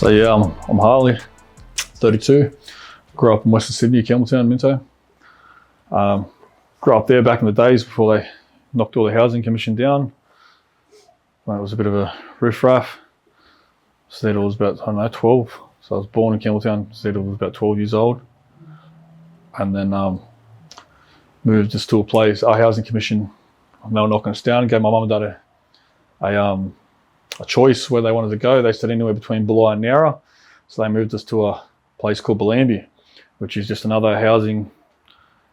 So yeah, I'm Harley, 32. Grew up in Western Sydney, Campbelltown, Minto. Grew up there back in the days before they knocked all the housing commission down. When it was a bit of a riff-raff. Said I was about, 12. So I was born in Campbelltown, said I was about 12 years old. And then moved just to a place, our housing commission, they were knocking us down, gave my mum and dad a choice where they wanted to go. They said anywhere between Bulli and Nowra. So they moved us to a place called Belambia, which is just another housing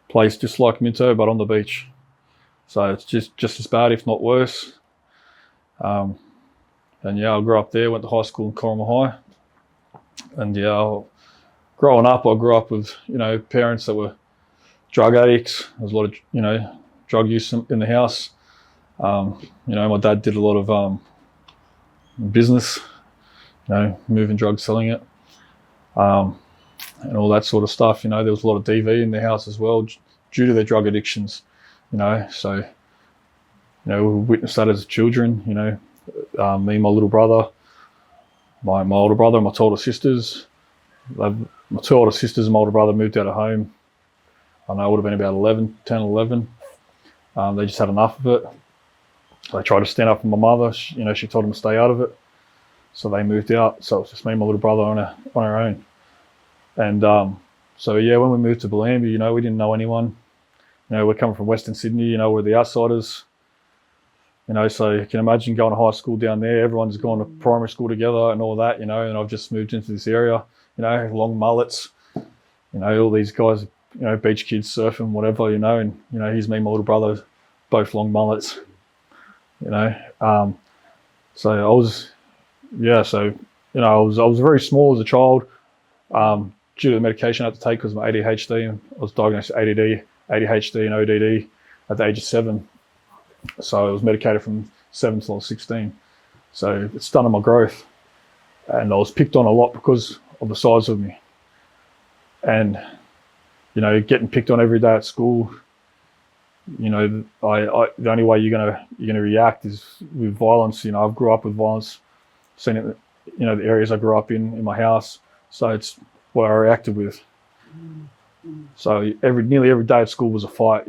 place just like Minto, but on the beach. So it's just as bad, if not worse. And yeah, I grew up there, went to high school in Corrimal High. And yeah, growing up, I grew up with, parents that were drug addicts. There was a lot of, drug use in the house. My dad did a lot of business, moving drugs, selling it, and all that sort of stuff. There was a lot of DV in the house as well due to their drug addictions, so, we witnessed that as children, me and my little brother, my older brother and my two older sisters. My two older sisters and my older brother moved out of home. I know it would have been about 10, 11. They just had enough of it. They tried to stand up for my mother. She told them to stay out of it. So they moved out. So it was just me and my little brother on our own. And so yeah, when we moved to Belambia, we didn't know anyone. We're coming from Western Sydney, we're the outsiders. So you can imagine going to high school down there. Everyone's gone to primary school together and all that, and I've just moved into this area, long mullets, all these guys, beach kids surfing, whatever, and, here's me and my little brother, both long mullets, So I was, I was very small as a child, due to the medication I had to take because of my ADHD. I was diagnosed with ADHD and ODD at the age of 7. So I was medicated from 7 till I was 16. So it stunted my growth. And I was picked on a lot because of the size of me. And, getting picked on every day at school, the only way you're gonna react is with violence. I grew up with violence, seen it, the areas I grew up in my house. So it's what I reacted with. So nearly every day at school was a fight.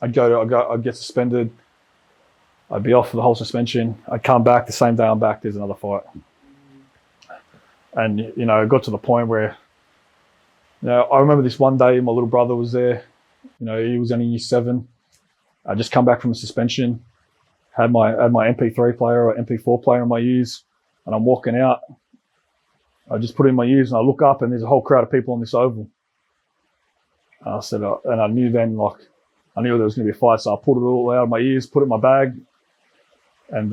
I'd get suspended. I'd be off for the whole suspension. I'd come back the same day I'm back, there's another fight. And, it got to the point where, I remember this one day my little brother was there. He was only year 7. I just come back from a suspension, had my MP3 player or MP4 player in my ears, and I'm walking out. I just put it in my ears and I look up and there's a whole crowd of people on this oval. And I said, and I knew then, I knew there was going to be a fight, so I pulled it all out of my ears, put it in my bag, and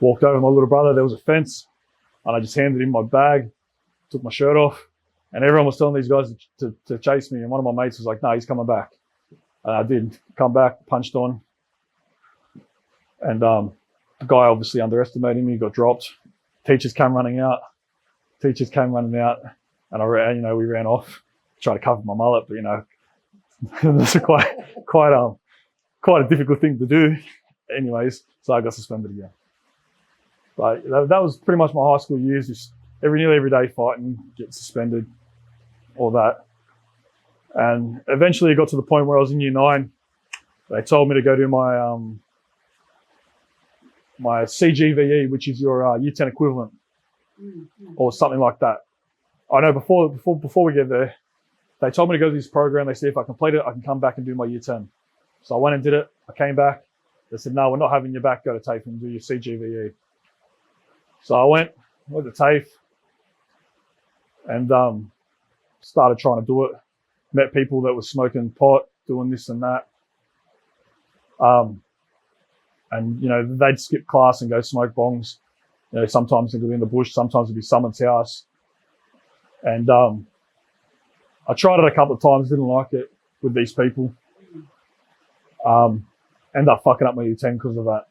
walked over to my little brother. There was a fence, and I just handed him my bag, took my shirt off, and everyone was telling these guys to chase me. And one of my mates was like, "No, he's coming back." And I did come back, punched on, and the guy obviously underestimated me, got dropped. Teachers came running out, and we ran off, tried to cover my mullet, but it was quite a difficult thing to do. Anyways, so I got suspended again. But that was pretty much my high school years, just nearly every day fighting, get suspended, all that. And eventually it got to the point where I was in year 9. They told me to go do my my CGVE, which is your year 10 equivalent, or something like that. I know before we get there, they told me to go to this program. They said if I complete it, I can come back and do my year 10. So I went and did it. I came back. They said, "No, we're not having you back. Go to TAFE and do your CGVE." So I went to TAFE and started trying to do it. Met people that were smoking pot, doing this and that. And, they'd skip class and go smoke bongs. Sometimes they'd be in the bush, sometimes it'd be someone's house. And I tried it a couple of times, didn't like it with these people. Ended up fucking up my year 10 because of that.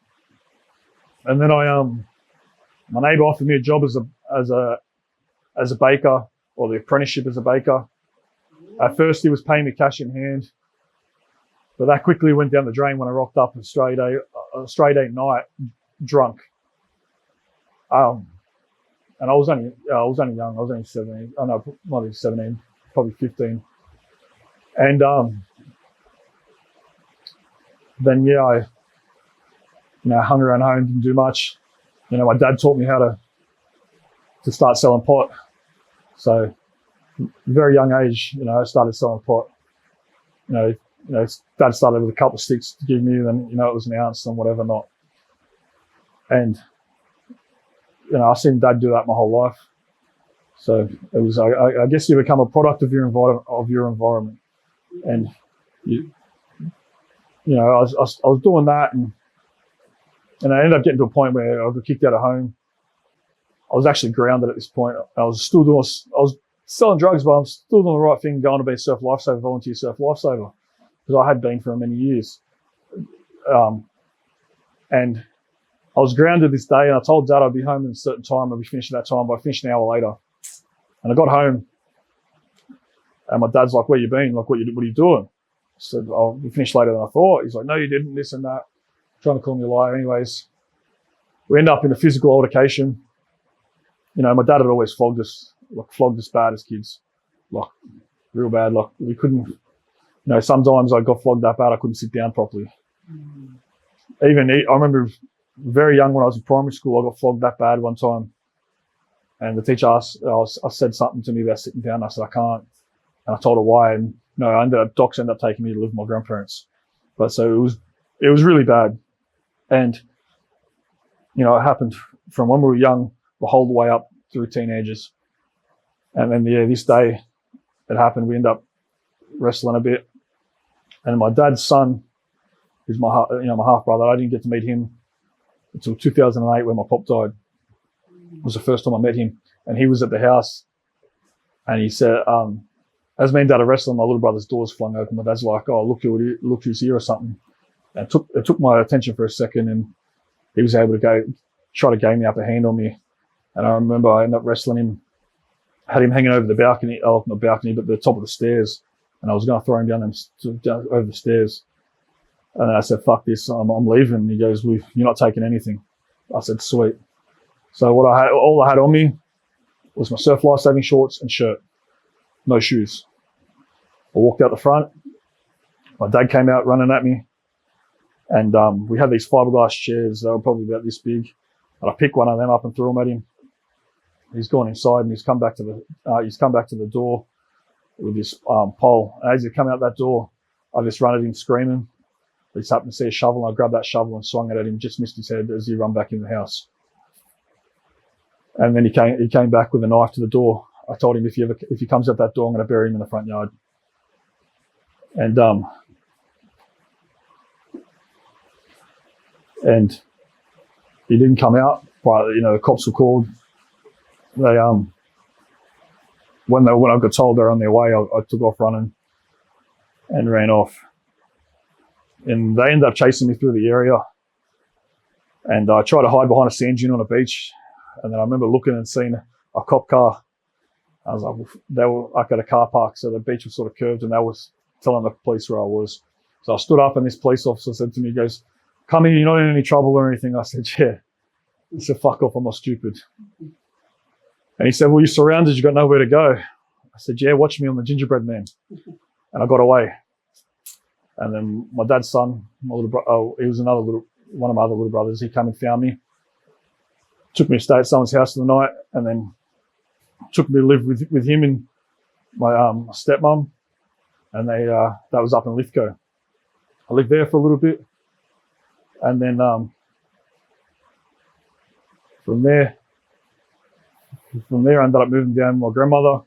And then my neighbour offered me a job as a baker, or the apprenticeship as a baker. At first he was paying me cash in hand, but that quickly went down the drain when I rocked up a straight eight night drunk. and I was only young. I was only 17. I know, might be 17, probably 15. And then I hung around home, didn't do much. My dad taught me how to start selling pot. So, very young age, I started selling pot. Dad started with a couple of sticks to give me, then it was an ounce and whatever not. And I've seen Dad do that my whole life. So it was, I guess, you become a product of your environment. And I was doing that, and I ended up getting to a point where I got kicked out of home. I was actually grounded at this point. I was selling drugs, but I'm still doing the right thing, going to be a surf lifesaver, volunteer surf lifesaver, because I had been for many years. And I was grounded this day, and I told Dad I'd be home at a certain time. I'd be finished at that time, but I finished an hour later. And I got home, and my dad's like, "Where you been? Like, what are you doing?" I said, "Oh, we finished later than I thought." He's like, "No, you didn't, this and that." Trying to call me a liar. Anyways, we end up in a physical altercation. My dad had always flogged us bad as kids, like real bad. Like we couldn't, sometimes I got flogged that bad I couldn't sit down properly. I remember very young when I was in primary school, I got flogged that bad one time. And the teacher asked, I said something to me about sitting down. I said, I can't. And I told her why. And docs ended up taking me to live with my grandparents. But so it was really bad. And, it happened from when we were young, the whole way up through teenagers. And then, this day it happened. We ended up wrestling a bit. And my dad's son, who's my half brother, I didn't get to meet him until 2008 when my pop died. It was the first time I met him, and he was at the house, and he said, as me and Dad are wrestling, my little brother's door's flung open. My dad's like, "Oh, look who's here," or something. And it took my attention for a second, and he was able to try to gain the upper hand on me. And I remember I ended up wrestling him, had him hanging over the balcony, not the balcony, but the top of the stairs, and I was going to throw him down over the stairs. And then I said, "Fuck this, I'm leaving." And he goes, "You're not taking anything." I said, "Sweet." So all I had on me was my surf life-saving shorts and shirt, no shoes. I walked out the front. My dad came out running at me, and we had these fiberglass chairs. They were probably about this big, and I picked one of them up and threw them at him. He's gone inside, and he's come back to the door with this pole. And as he come out that door, I just run at him screaming. I just happened to see a shovel, and I grabbed that shovel and swung it at him. Just missed his head as he ran back in the house. And then he came back with a knife to the door. I told him if he comes out that door, I'm going to bury him in the front yard. And he didn't come out. But the cops were called. They when I got told they're on their way, I took off running and ran off. And they ended up chasing me through the area. And I tried to hide behind a sand dune on a beach. And then I remember looking and seeing a cop car. I was like, they were up at a car park, so the beach was sort of curved, and they was telling the police where I was. So I stood up, and this police officer said to me, he goes, "Come here, you're not in any trouble or anything." I said, "Yeah." He said, "Fuck off, I'm not stupid." And he said, "Well, you're surrounded, you got nowhere to go." I said, "Yeah, watch me on the gingerbread man." And I got away. And then my dad's son, my little brother, he was one of my other little brothers, he came and found me. Took me to stay at someone's house for the night, and then took me to live with him and my stepmom, and that was up in Lithgow. I lived there for a little bit, and then from there I ended up moving down with my grandmother.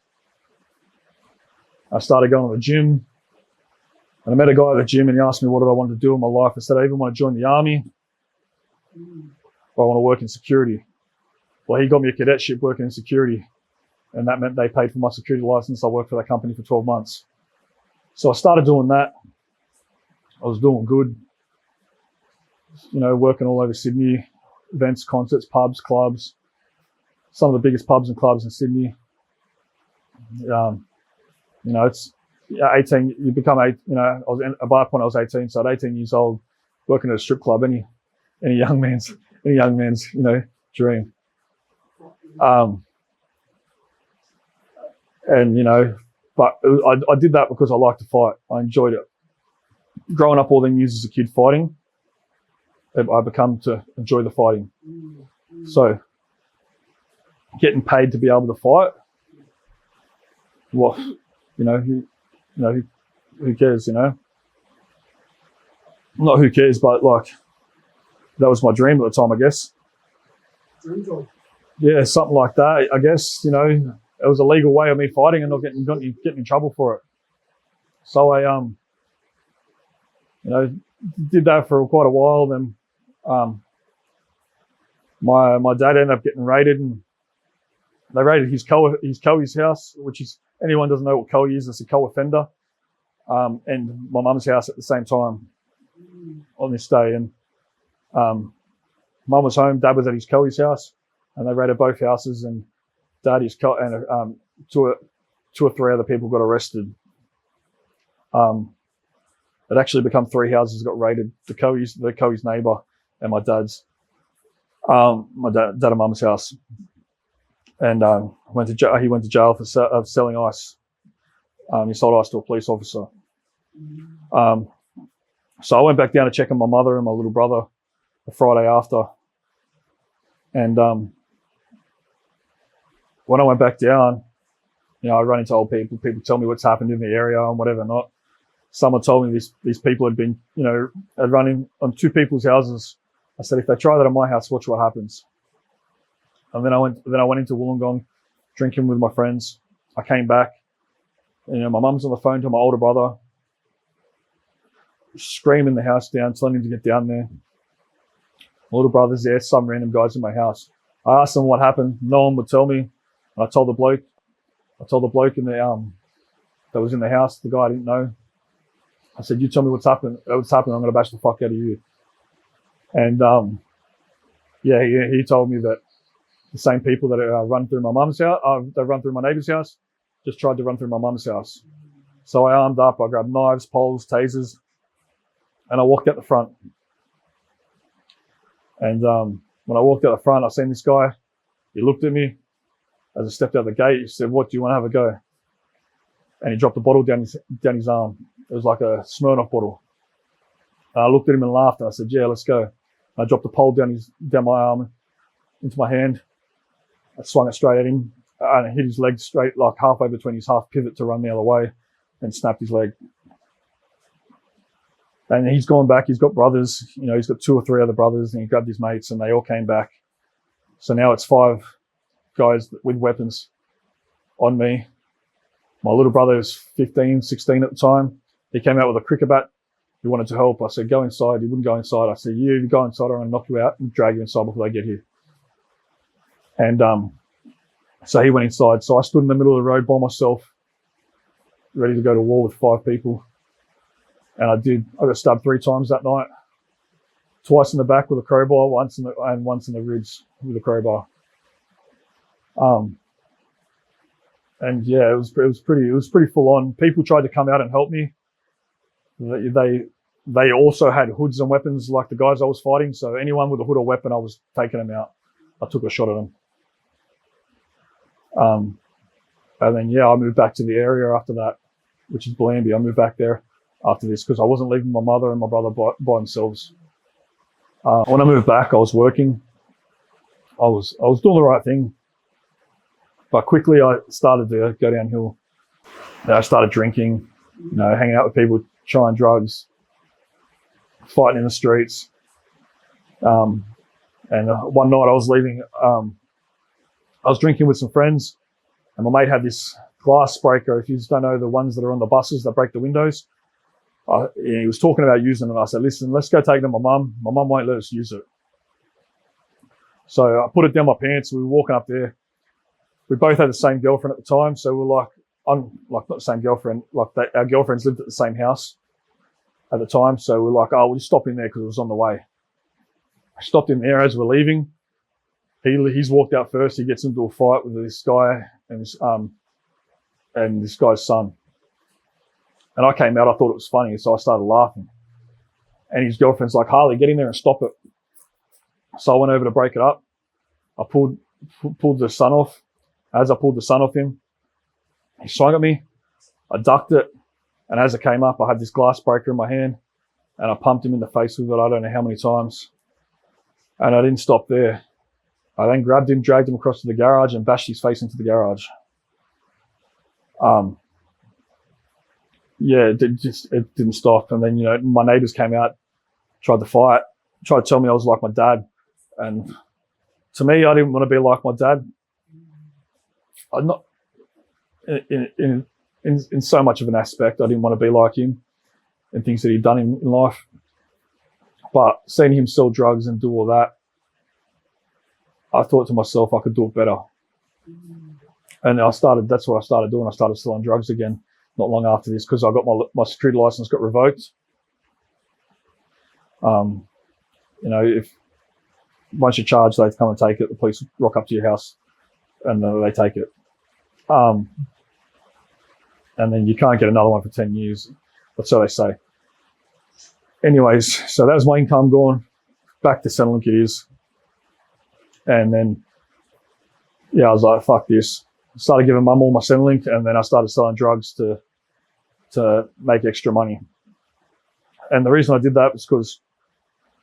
I started going to the gym, and I met a guy at the gym, and he asked me what did I want to do in my life. I said I even want to join the army, or I want to work in security. Well, he got me a cadetship working in security, and that meant they paid for my security license. I worked for that company for 12 months. So I started doing that. I was doing good, working all over Sydney, events, concerts, pubs, clubs, some of the biggest pubs and clubs in Sydney. It's 18, you become 8, by that point I was 18, so at 18 years old, working at a strip club, any young man's, dream. And, but I did that because I like to fight. I enjoyed it. Growing up all them years as a kid fighting, I become to enjoy the fighting. So getting paid to be able to fight, well, who cares, Not who cares, but like that was my dream at the time, I guess. Dream job. Yeah, something like that. I guess, it was a legal way of me fighting and not getting in trouble for it. So I did that for quite a while. Then my dad ended up getting raided, and they raided his Coey's house, which is, anyone doesn't know what Coey is, it's a co-offender, and my mum's house at the same time on this day. And mum was home, dad was at his Coey's house, and they raided both houses, and daddy's and two or three other people got arrested. It actually become 3 houses got raided: the Coey's neighbour, and my dad's, my dad and mum's house. And he went to jail for selling ice. He sold ice to a police officer. So I went back down to check on my mother and my little brother the Friday after. And when I went back down, I run into old people. People tell me what's happened in the area and whatever not. Someone told me these people had been, had run in on 2 people's houses. I said, if they try that at my house, watch what happens. And then I went into Wollongong, drinking with my friends. I came back, and, my mum's on the phone to my older brother, screaming the house down, telling him to get down there. My little brother's there, some random guys in my house. I asked them what happened. No one would tell me. And I told the bloke in the that was in the house, the guy I didn't know. I said, you tell me what's happened. I'm going to bash the fuck out of you. And he told me that the same people that run through my mum's house, that run through my neighbour's house, just tried to run through my mum's house. So I armed up. I grabbed knives, poles, tasers, and I walked out the front. And when I walked out the front, I seen this guy. He looked at me as I stepped out the gate. He said, "What, do you want to have a go?" And he dropped a bottle down his arm. It was like a Smirnoff bottle. And I looked at him and laughed, and I said, "Yeah, let's go." And I dropped the pole down my arm into my hand. I swung it straight at him, and I hit his leg straight, like halfway between his half pivot to run the other way, and snapped his leg. And he's gone back. He's got brothers. He's got 2 or 3 other brothers, and he grabbed his mates, and they all came back. So now it's 5 guys with weapons on me. My little brother was 15, 16 at the time. He came out with a cricket bat. He wanted to help. I said, "Go inside." He wouldn't go inside. I said, "You go inside, I'm going to knock you out and drag you inside before they get here." And so he went inside. So I stood in the middle of the road by myself, ready to go to war with 5 people. And I did. I got stabbed 3 times that night. Twice in the back with a crowbar, once in the ribs with a crowbar. And yeah, it was pretty full on. People tried to come out and help me. They also had hoods and weapons like the guys I was fighting. So anyone with a hood or weapon, I was taking them out. I took a shot at them. And then I moved back to the area after that, which is Blamby. I moved back there after this because I wasn't leaving my mother and my brother by themselves. When I moved back, I was working. I was doing the right thing, but quickly I started to go downhill. I started drinking, hanging out with people, trying drugs, fighting in the streets. And one night I was leaving. I was drinking with some friends, and my mate had this glass breaker. If you just don't know, the ones that are on the buses that break the windows. He was talking about using it. I said, "Listen, let's go take it to my mum. My mum won't let us use it." So I put it down my pants. We were walking up there. We both had the same girlfriend at the time. So we're like, not the same girlfriend, our girlfriends lived at the same house at the time. So we're like, "Oh, we'll just stop in there," because it was on the way. I stopped in there as we're leaving. He's walked out first. He gets into a fight with this guy and this guy's son. And I came out, I thought it was funny, so I started laughing. And his girlfriend's like, "Harley, get in there and stop it." So I went over to break it up. I pulled the son off. As I pulled the son off him, He swung at me. I ducked it. And as it came up, I had this glass breaker in my hand and I pumped him in the face with it. I don't know how many times. And I didn't stop there. I then grabbed him, dragged him across to the garage and bashed his face into the garage. It didn't stop. And then, my neighbors came out, tried to fight, tried to tell me I was like my dad. And to me, I didn't want to be like my dad. I'm not in so much of an aspect. I didn't want to be like him and things that he'd done in life. But seeing him sell drugs and do all that, I thought to myself I could do it better. And that's what I started doing. I started selling drugs again not long after this because I got my security license got revoked. If once you're charged, they come and take it. The police rock up to your house and they take it. And then you can't get another one for 10 years. That's what they say. Anyways, so that was my income gone. Back to Centrelink it is. And then, I was like, fuck this. I started giving mum all my Centrelink, and then I started selling drugs to make extra money. And the reason I did that was because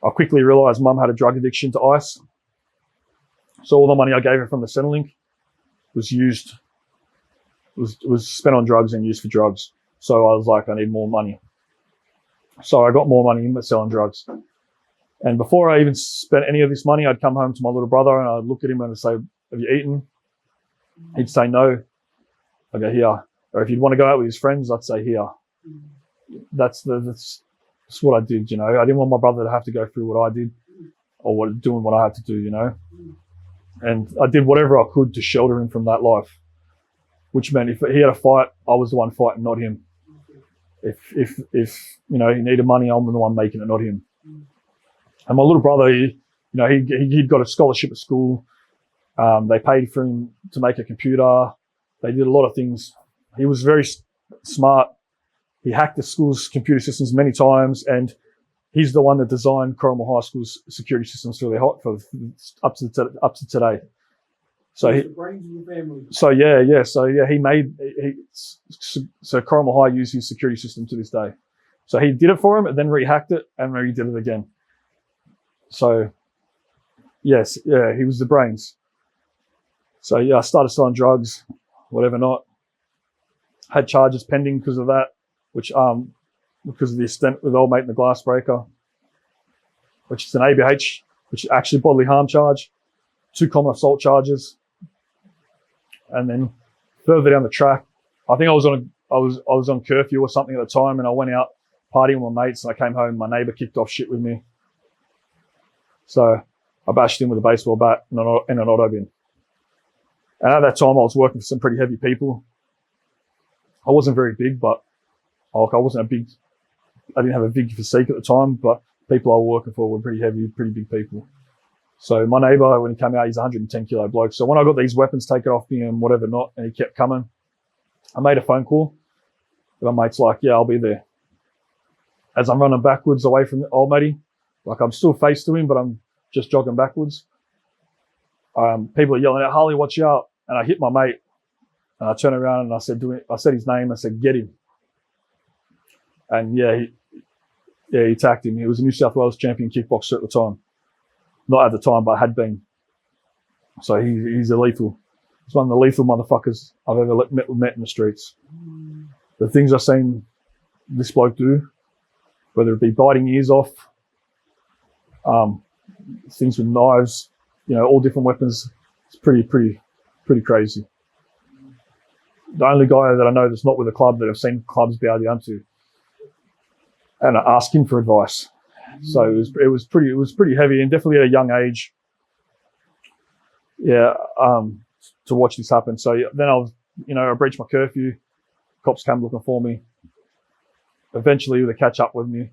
I quickly realised mum had a drug addiction to ice. So all the money I gave her from the Centrelink was spent on drugs and used for drugs. So I was like, I need more money. So I got more money in selling drugs. And before I even spent any of this money, I'd come home to my little brother and I'd look at him and I'd say, have you eaten? He'd say no. I'd go, here. Or if he'd want to go out with his friends, I'd say, here. That's what I did, I didn't want my brother to have to go through what I did or doing what I had to do, And I did whatever I could to shelter him from that life, which meant if he had a fight, I was the one fighting, not him. If he needed money, I'm the one making it, not him. And my little brother, he'd got a scholarship at school. They paid for him to make a computer. They did a lot of things. He was very smart. He hacked the school's computer systems many times, and he's the one that designed Corrimal High School's security systems for up to today. So he made Corrimal High used his security system to this day. So he did it for him and then rehacked it and redid it again. So yes, he was the brains. So I started selling drugs, whatever not. Had charges pending because of that, which because of the extent with old mate and the glass breaker, which is an ABH, which is actually bodily harm charge, 2 common assault charges. And then further down the track, I think I was on curfew or something at the time, and I went out partying with my mates, and I came home. My neighbour kicked off shit with me, so I bashed him with a baseball bat and an auto bin. And at that time, I was working for some pretty heavy people. I wasn't very big, but I didn't have a big physique at the time, but people I was working for were pretty heavy, pretty big people. So my neighbour, when he came out, he's a 110 kilo bloke. So when I got these weapons taken off me and whatever not, and he kept coming, I made a phone call. And my mate's like, yeah, I'll be there. As I'm running backwards away from the old matey, like I'm still face to him, but I'm just jogging backwards. People are yelling out, Harley, watch out. And I hit my mate. And I turned around and I said his name. I said, get him. And he attacked him. He was a New South Wales champion kickboxer at the time. Not at the time, but had been. So he's a lethal. He's one of the lethal motherfuckers I've ever met in the streets. The things I've seen this bloke do, whether it be biting ears off, things with knives, all different weapons, it's pretty crazy. The only guy that I know that's not with a club that I've seen clubs bow down to and ask him for advice. So it was pretty heavy, and definitely at a young age. To watch this happen. So then I breached my curfew. Cops came looking for me. Eventually they catch up with me.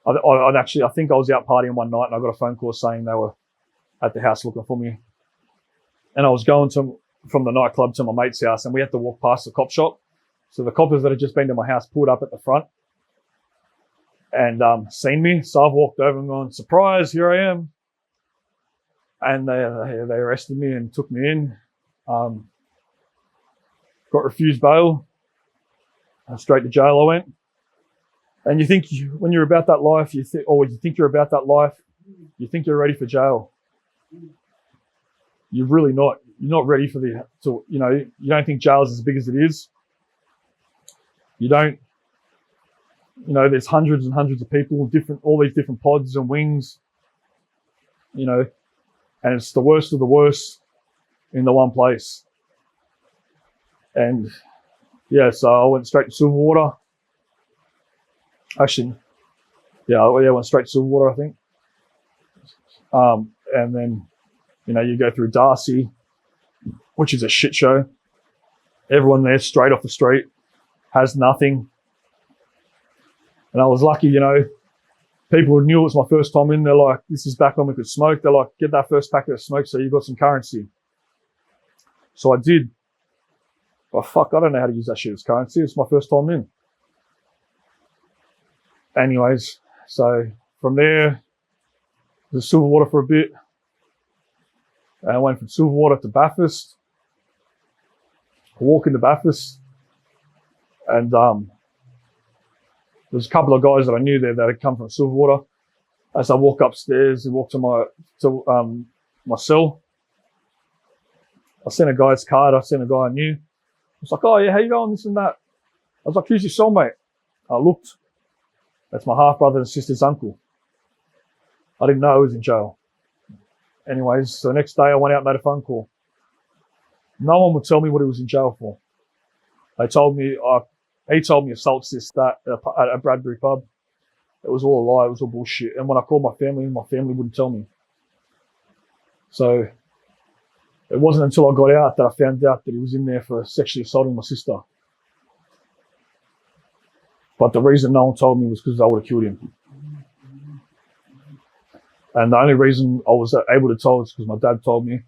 I think I was out partying one night and I got a phone call saying they were at the house looking for me. And I was going from the nightclub to my mate's house, and we had to walk past the cop shop. So the coppers that had just been to my house pulled up at the front and seen me. So I've walked over and gone, surprise, here I am. And they arrested me and took me in. got refused bail. Straight to jail I went. And you think when you're about that life, you think you're about that life, you think you're ready for jail. You're really not. You're not ready for you don't think jail is as big as it is. You don't, there's hundreds and hundreds of people, all these different pods and wings, and it's the worst of the worst in the one place. And yeah, so I went straight to Silverwater. Actually, I went straight to Silverwater, I think. And then, you go through Darcy, which is a shit show. Everyone there straight off the street, has nothing. And I was lucky, people knew it was my first time in. They're like, this is back when we could smoke. They're like, get that first packet of smoke so you got some currency. So I did. But fuck, I don't know how to use that shit as currency. It's my first time in. Anyways, so from there, the Silverwater for a bit. And I went from Silverwater to Bathurst. I walk into Bathurst, and there's a couple of guys that I knew there that had come from Silverwater. As I walk upstairs and walk to my cell, I sent a guy's card. I sent a guy I knew. I was like, oh yeah, how you going? This and that. I was like, who's your cellmate? I looked. That's my half brother and sister's uncle. I didn't know he was in jail. Anyways, so the next day I went out and made a phone call. No one would tell me what he was in jail for. They told me, he told me assaults this, that, at a Bradbury pub. It was all a lie, it was all bullshit. And when I called my family wouldn't tell me. So it wasn't until I got out that I found out that he was in there for sexually assaulting my sister. But the reason no one told me was because I would have killed him. And the only reason I was able to tell is because my dad told me.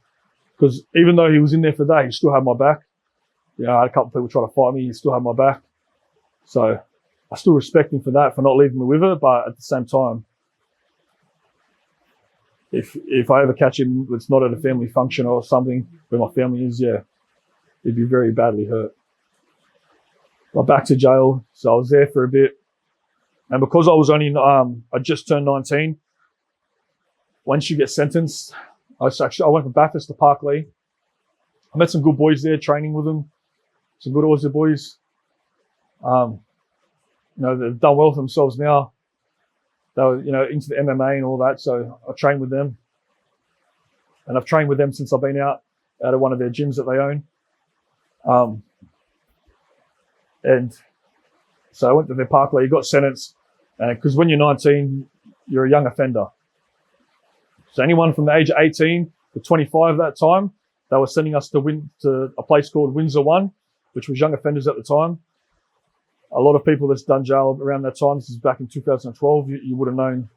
Because even though he was in there for that, he still had my back. I had a couple of people try to fight me, he still had my back. So I still respect him for that, for not leaving me with her. But at the same time, if I ever catch him, it's not at a family function or something where my family is, he'd be very badly hurt. Got back to jail, so I was there for a bit. And because I was only, I just turned 19, once you get sentenced, I went from Bathurst to Parklea. I met some good boys there, training with them. Some good Aussie boys. They've done well for themselves now. They were, into the MMA and all that, so I trained with them. And I've trained with them since I've been out of one of their gyms that they own. And so I went to their Parklea, got sentenced. Because when you're 19, you're a young offender. So anyone from the age of 18 to 25 at that time, they were sending us to a place called Windsor 1, which was young offenders at the time. A lot of people that's done jail around that time, this is back in 2012, you would have known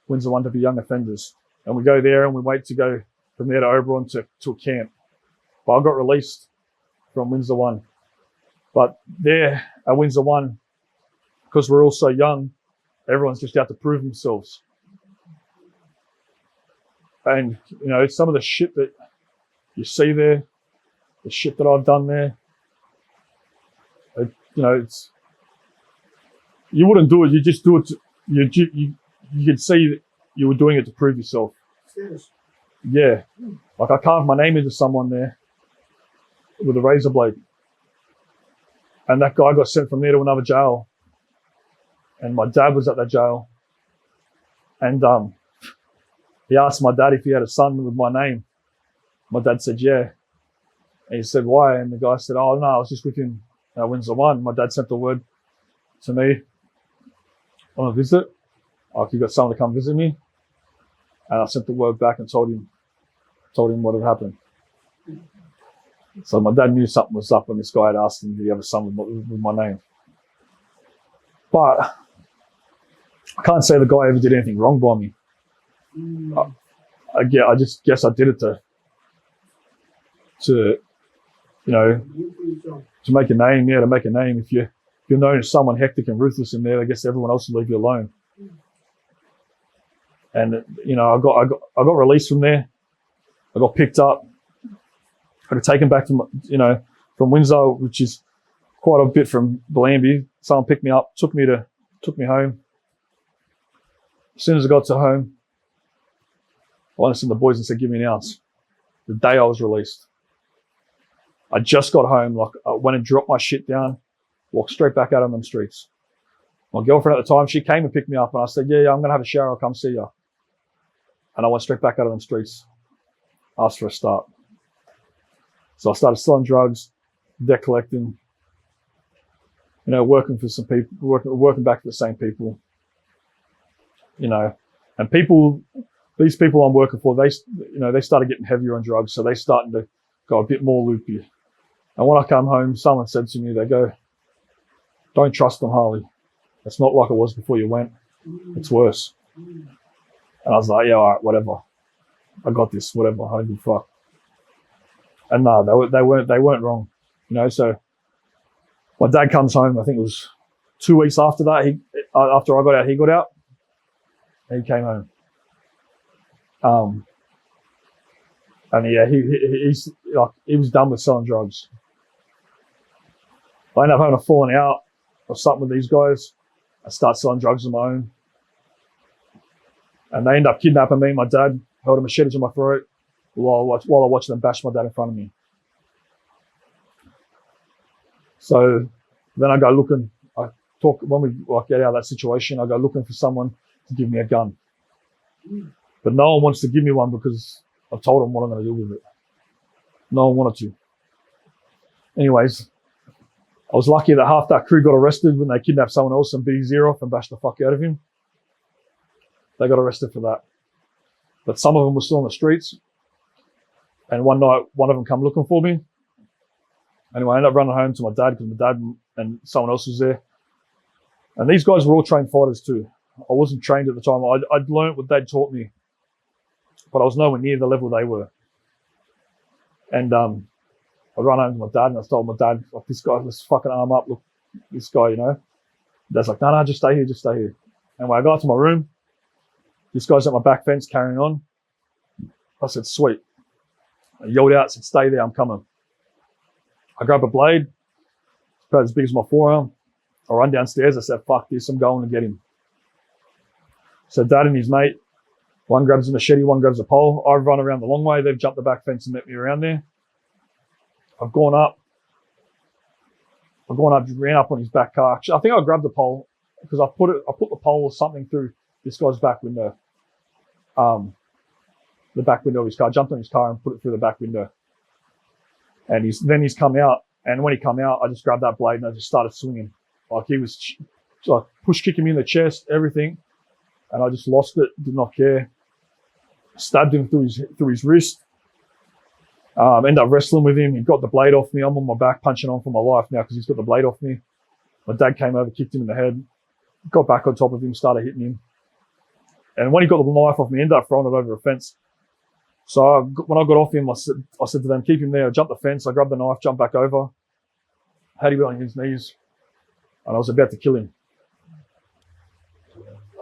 Windsor 1 to be young offenders. And we go there and we wait to go from there to Oberon to a camp. But I got released from Windsor 1. But there at Windsor 1, because we're all so young, everyone's just out to prove themselves. And, some of the shit that you see there, the shit that I've done there, it's, you wouldn't do it, you just do it, you could see that you were doing it to prove yourself. Yes. Yeah. Like I carved my name into someone there with a razor blade. And that guy got sent from there to another jail. And my dad was at that jail. And he asked my dad if he had a son with my name. My dad said, yeah. And he said, why? And the guy said, oh, no, I was just with him at Windsor 1. My dad sent the word to me on a visit. Like, you got someone to come visit me. And I sent the word back and told him what had happened. So my dad knew something was up when this guy had asked him, did he have a son with my name? But I can't say the guy ever did anything wrong by me. I just guess I did it to make a name. Yeah, to make a name. If you're known as someone hectic and ruthless in there, I guess everyone else will leave you alone. And I got released from there. I got picked up. I got taken back to from Windsor, which is quite a bit from Bellambi. Someone picked me up, took me home. As soon as I got to home, I went to the boys and said, "Give me an ounce." The day I was released, I just got home. Like I went and dropped my shit down, walked straight back out on them streets. My girlfriend at the time, she came and picked me up, and I said, "Yeah, I'm gonna have a shower. I'll come see you." And I went straight back out on them streets. Asked for a start. So I started selling drugs, debt collecting, working for some people, working back for the same people, and these people I'm working for, they started getting heavier on drugs, so they starting to go a bit more loopy. And when I come home, someone said to me, they go, "Don't trust them, Harley. It's not like it was before you went. It's worse." And I was like, "Yeah, all right, whatever. I got this, whatever. I don't give a fuck." And no, they weren't wrong, So my dad comes home. I think it was 2 weeks after that. After I got out, he got out, and he came home. And yeah, he was done with selling drugs. I ended up having a falling out or something with these guys. I started selling drugs on my own, and they ended up kidnapping me and my dad, held a machete to my throat while I watched them bash my dad in front of me. So then I go looking. When we get out of that situation, I go looking for someone to give me a gun. But no one wants to give me one because I've told them what I'm going to do with it. No one wanted to. Anyways, I was lucky that half that crew got arrested when they kidnapped someone else and beat his ear off and bashed the fuck out of him. They got arrested for that. But some of them were still on the streets. And one night, one of them come looking for me. Anyway, I ended up running home to my dad because my dad and someone else was there. And these guys were all trained fighters too. I wasn't trained at the time. I'd learned what they'd taught me, but I was nowhere near the level they were. And I ran home to my dad and I told my dad, like, "This guy, let's fucking arm up. Look, this guy, Dad's like, no, just stay here, just stay here." And when I got to my room, this guy's at my back fence carrying on. I said, "Sweet." I yelled out, said, "Stay there, I'm coming." I grabbed a blade, it's about as big as my forearm. I run downstairs. I said, "Fuck this, I'm going to get him." So Dad and his mate, one grabs a machete, one grabs a pole. I run around the long way. They've jumped the back fence and met me around there. I've gone up, ran up on his back car. Actually, I think I grabbed the pole because I put the pole or something through this guy's back window. The back window of his car, jumped on his car and put it through the back window. And he's come out. And when he come out, I just grabbed that blade and I just started swinging. Like he was like push kicking me in the chest, everything. And I just lost it, did not care. Stabbed him through his wrist. Ended up wrestling with him. He got the blade off me. I'm on my back punching on for my life now because he's got the blade off me. My dad came over, kicked him in the head, got back on top of him, started hitting him. And when he got the knife off me, ended up throwing it over a fence. So when I got off him, I said to them, "Keep him there." I jumped the fence. I grabbed the knife, jumped back over, had him on his knees, and I was about to kill him.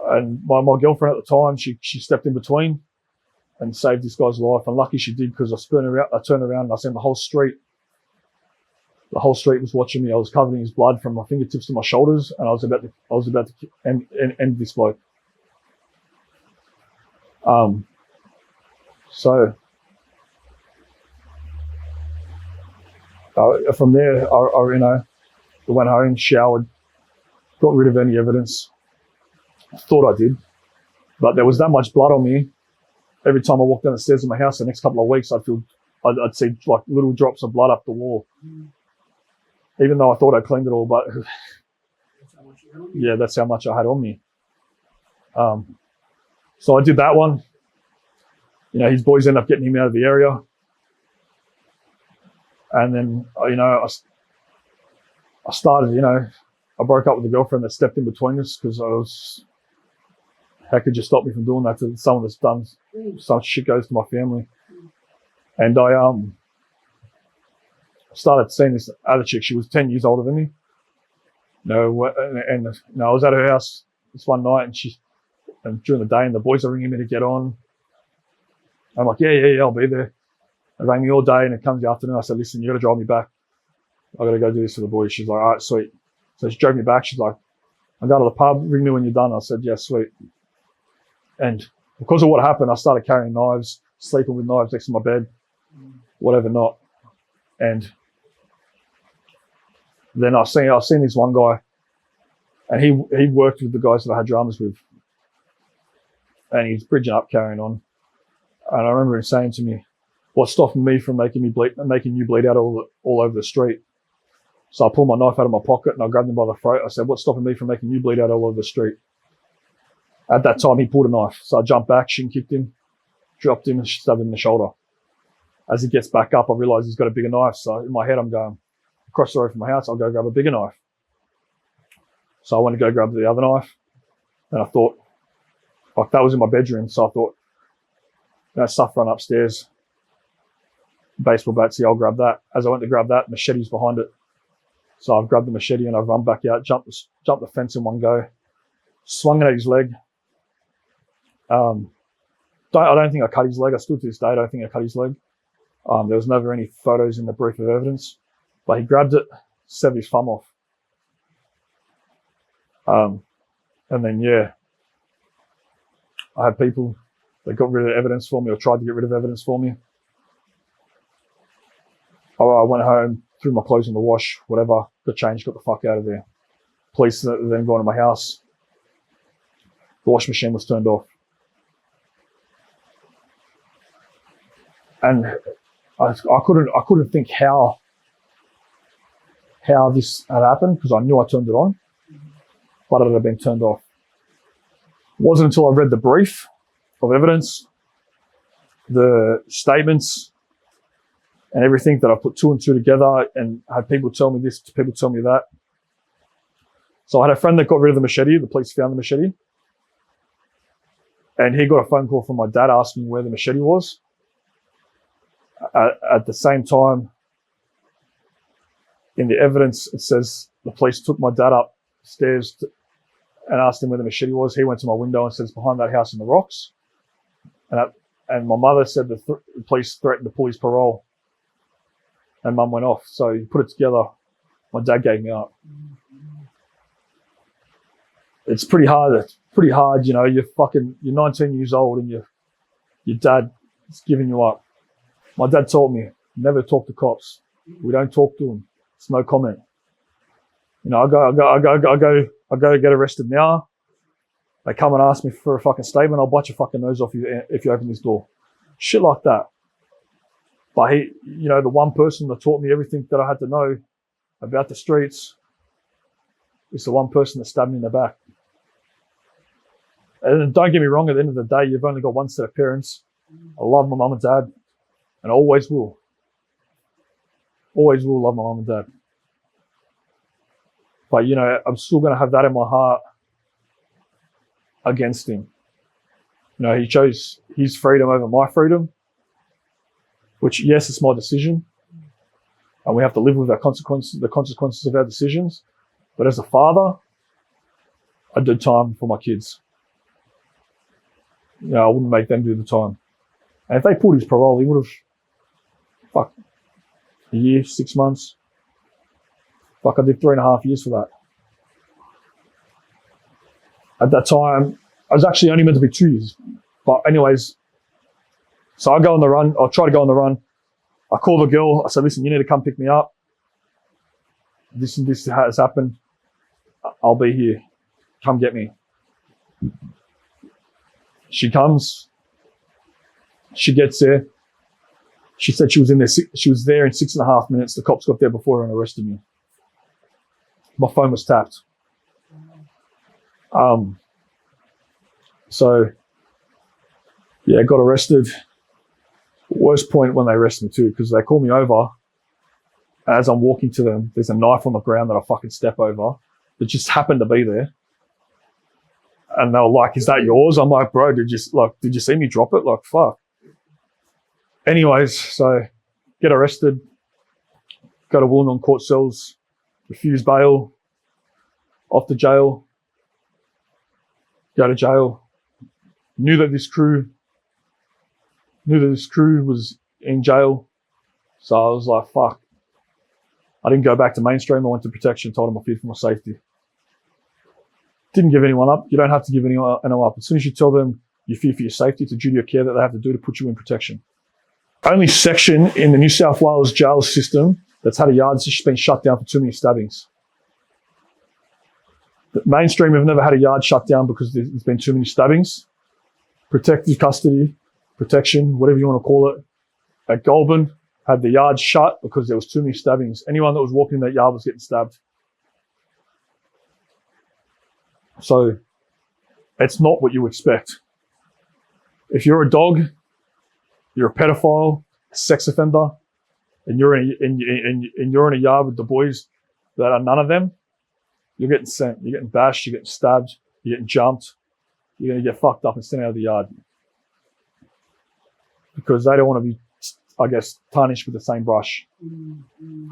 And my girlfriend at the time, she stepped in between and saved this guy's life. And lucky she did because I turned around and I seen the whole street. The whole street was watching me. I was covered in his blood from my fingertips to my shoulders, and I was about to end this bloke. So from there, I went home, showered, got rid of any evidence. I thought I did, but there was that much blood on me. Every time I walked down the stairs of my house, the next couple of weeks, I'd see like little drops of blood up the wall. Even though I thought I cleaned it all, but yeah, that's how much I had on me. So I did that one. His boys ended up getting him out of the area. And then, I started, I broke up with a girlfriend that stepped in between us because how could you stop me from doing that to someone that's done such shit goes to my family? And I started seeing this other chick. She was 10 years older than me. And I was at her house this one night and during the day, and the boys are ringing me to get on. I'm like, yeah, I'll be there. They rang me all day, and it comes the afternoon. I said, "Listen, you got to drive me back." I got to go do this for the boys. She's like, all right, sweet. So she drove me back. She's like, I'm going to the pub. Ring me when you're done. I said, yeah, sweet. And because of what happened, I started carrying knives, sleeping with knives next to my bed, whatever not. And then I seen this one guy, and he worked with the guys that I had dramas with, and he's bridging up, carrying on. And I remember him saying to me, "What's stopping me from making you bleed out all over the street?" So I pulled my knife out of my pocket and I grabbed him by the throat. I said, "What's stopping me from making you bleed out all over the street?" At that time, he pulled a knife, so I jumped back, shin kicked him, dropped him, and stabbed him in the shoulder. As he gets back up, I realise he's got a bigger knife. So in my head, I'm going, across the road from my house, I'll go grab a bigger knife. So I went to go grab the other knife, and I thought, like, that was in my bedroom. So I thought, stuff run upstairs, baseball bats, yeah, I'll grab that. As I went to grab that, machete's behind it. So I've grabbed the machete and I've run back out, jumped the fence in one go, swung it at his leg. I don't think I cut his leg. I still to this day, I don't think I cut his leg. There was never any photos in the brief of evidence, but he grabbed it, severed his thumb off. And then, yeah, I had people that got rid of evidence for me or tried to get rid of evidence for me. I went home, threw my clothes in the wash, whatever, got changed, got the fuck out of there. Police then gone to my house. The wash machine was turned off. And I couldn't think how this had happened, because I knew I turned it on, but it had been turned off. It wasn't until I read the brief of evidence, the statements, and everything, that I put two and two together and had people tell me this, people tell me that. So I had a friend that got rid of the machete. The police found the machete. And he got a phone call from my dad asking where the machete was. At the same time, in the evidence, it says the police took my dad upstairs and asked him where the machete was. He went to my window and said, "It's behind that house in the rocks." And my mother said the police threatened to pull his parole. And mum went off. So you put it together, my dad gave me up. It's pretty hard. You know, you're 19 years old and your dad is giving you up. My dad told me, never talk to cops. We don't talk to them. It's no comment. You know, I go get arrested now. They come and ask me for a fucking statement. I'll bite your fucking nose off if you open this door. Shit like that. But the one person that taught me everything that I had to know about the streets is the one person that stabbed me in the back. And don't get me wrong, at the end of the day, you've only got one set of parents. I love my mum and dad, and I always will. Always will love my mum and dad. But, I'm still going to have that in my heart against him. He chose his freedom over my freedom, which, yes, it's my decision, and we have to live with the consequences of our decisions. But as a father, I did time for my kids. I wouldn't make them do the time. And if they pulled his parole, he would have, a year, 6 months. I did 3.5 years for that. At that time, I was actually only meant to be 2 years. But anyways, so I go on the run. I'll try to go on the run. I call the girl. I said, "Listen, you need to come pick me up. This and this has happened. I'll be here. Come get me." She comes. She gets there. She said she was in there. She was there in 6.5 minutes. The cops got there before her and arrested me. My phone was tapped. So yeah, got arrested. Worst point when they arrested me too, because they called me over. As I'm walking to them, there's a knife on the ground that I fucking step over that just happened to be there. And they were like, "Is that yours?" I'm like, "Bro, did you see me drop it? Like, fuck." Anyways, so get arrested, go to Wollongong court cells, refuse bail, off to jail, go to jail. Knew that this crew was in jail. So I was like, fuck, I didn't go back to mainstream. I went to protection, told them I feared for my safety. Didn't give anyone up. You don't have to give anyone up. As soon as you tell them you fear for your safety, it's a duty of care that they have to do to put you in protection. Only section in the New South Wales jail system that's had a yard that's been shut down for too many stabbings. The mainstream have never had a yard shut down because there's been too many stabbings. Protective custody, protection, whatever you want to call it. At Goulburn, had the yard shut because there was too many stabbings. Anyone that was walking in that yard was getting stabbed. So it's not what you expect. If you're a dog, you're a pedophile, a sex offender, and you're in a yard with the boys that are none of them, you're getting sent. You're getting bashed. You're getting stabbed. You're getting jumped. You're going to get fucked up and sent out of the yard because they don't want to be, I guess, tarnished with the same brush. And,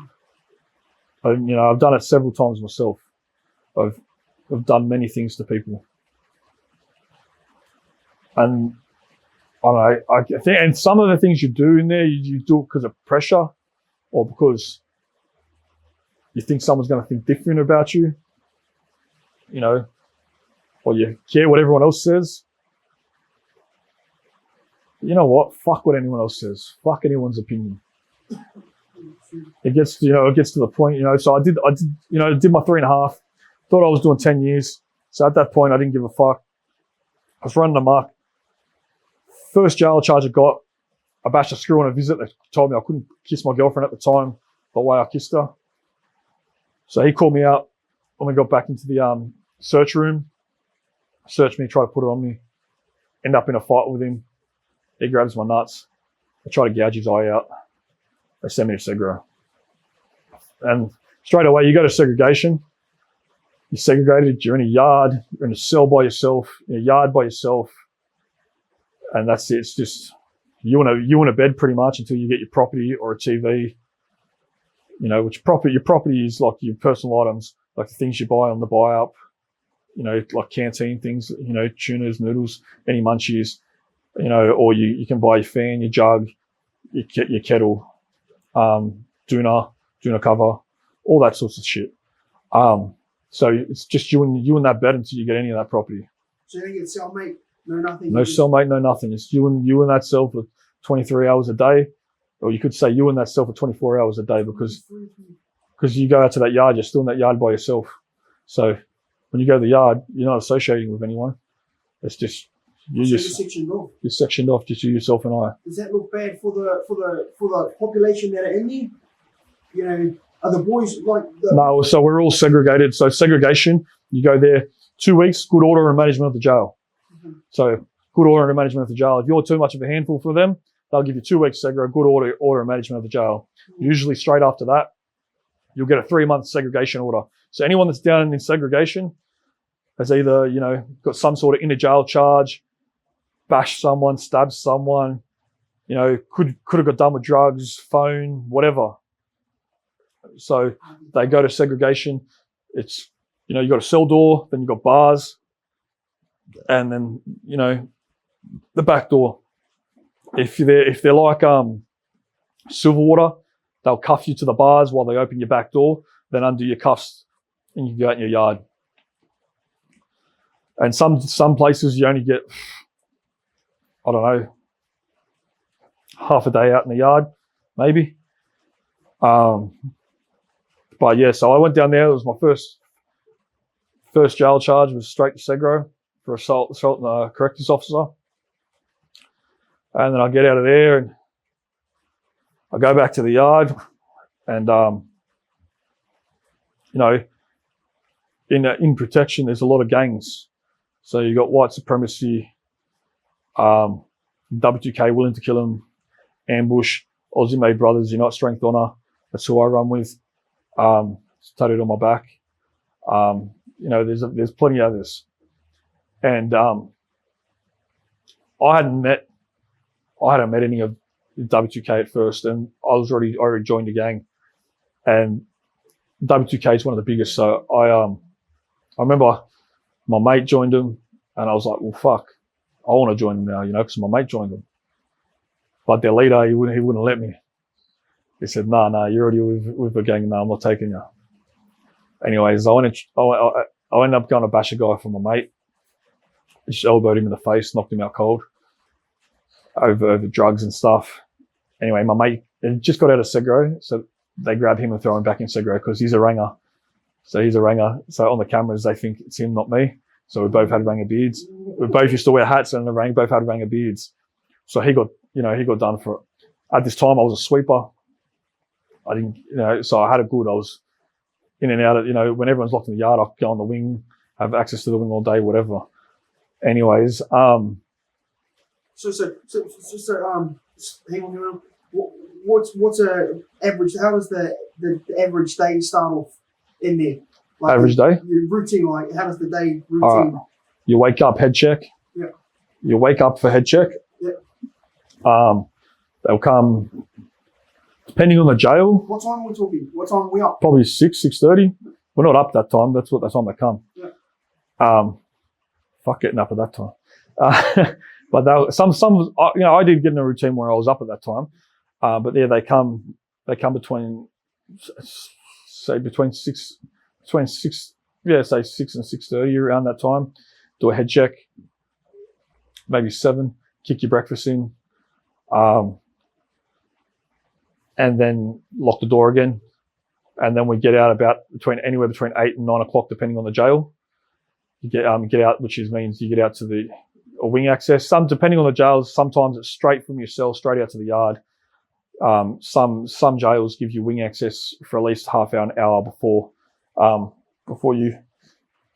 I've done it several times myself. I've done many things to people. And I don't know, I think, and some of the things you do in there, you do it because of pressure or because you think someone's going to think different about you, or you care what everyone else says. You know what? Fuck what anyone else says. Fuck anyone's opinion. It gets to the point, so I did my 3.5, thought I was doing 10 years. So at that point, I didn't give a fuck. I was running amok. First jail charge I got, I bashed a screw on a visit. They told me I couldn't kiss my girlfriend at the time the way I kissed her. So he called me out when we got back into the search room. Searched me, tried to put it on me. End up in a fight with him. He grabs my nuts. I try to gouge his eye out. They send me to Segro. And straight away, you go to segregation. You're segregated. You're in a yard. You're in a cell by yourself. In a yard by yourself. And that's it. It's just you in a bed pretty much until you get your property or a TV. Your property is like your personal items, like the things you buy on the buy up. Like canteen things. Tunas, noodles, any munchies. Or you can buy your fan, your jug, your kettle, doona cover, all that sorts of shit. So it's just you in that bed until you get any of that property. So you don't get cellmate, no nothing? No cellmate, no nothing. It's you in that cell for 23 hours a day. Or you could say you in that cell for 24 hours a day because you go out to that yard, you're still in that yard by yourself. So when you go to the yard, you're not associating with anyone. It's just you're sectioned off. You're sectioned off, just you, yourself, and I. Does that look bad for the population that are in there? Are the boys like the... No, so we're all segregated. So segregation, you go there 2 weeks, good order and management of the jail. Mm-hmm. So good order and management of the jail. If you're too much of a handful for them, they'll give you 2 weeks segregation, good order and management of the jail. Mm-hmm. Usually straight after that, you'll get a 3-month segregation order. So anyone that's down in segregation has either, got some sort of inner jail charge, bashed someone, stabbed someone, could have got done with drugs, phone, whatever. So they go to segregation. It's, you got a cell door, then you got bars, and then, the back door. If they're like Silverwater, they'll cuff you to the bars while they open your back door, then undo your cuffs and you can go out in your yard. And some places you only get, I don't know, half a day out in the yard, maybe. But yeah, so I went down there. It was my first jail charge. Was straight to Segro for assault on a corrections officer. And then I get out of there and I go back to the yard, and in protection, there's a lot of gangs. So you got white supremacy, W2K, willing to kill them, ambush, Aussie made brothers, Unite Strength Honor. That's who I run with. It's tattooed on my back. There's plenty of others. And I hadn't met any of the W2K at first, and I already joined the gang. And W2K is one of the biggest. So I remember my mate joined them, and I was like, well, fuck, I want to join them now, because my mate joined them. But their leader, he wouldn't let me. He said, nah, you're already with the gang. No, I'm not taking you. Anyways, I ended up going to bash a guy from my mate. Just elbowed him in the face, knocked him out cold over drugs and stuff. Anyway, my mate just got out of Segro, so they grab him and throw him back in Segro because he's a ranger. So on the cameras, they think it's him, not me. So we both had ranger beards. We both used to wear hats and both had ranger beards. So he got done for it. At this time, I was a sweeper. I didn't, so I had I was in and out of, when everyone's locked in the yard, I'll go on the wing, have access to the wing all day, whatever. Anyways, So hang on. What's a average? How does the average day start off in there? Like average day? Your routine, like how does the day routine? You wake up, head check. Yeah. You wake up for head check. Yeah. They'll come, depending on the jail. What time are we talking? What time are we up? Probably 6:30. We're not up that time. That's time they come. Yeah. Fuck getting up at that time. But I did get in a routine where I was up at that time. But yeah, they come between, say between 6 and 6:30 around that time. Do a head check, maybe 7. Kick your breakfast in, and then lock the door again. And then we get out anywhere between 8 and 9 o'clock, depending on the jail. You get out, which means you get out to a wing access. Some, depending on the jails, sometimes it's straight from your cell, straight out to the yard. Some jails give you wing access for at least half hour, an hour before you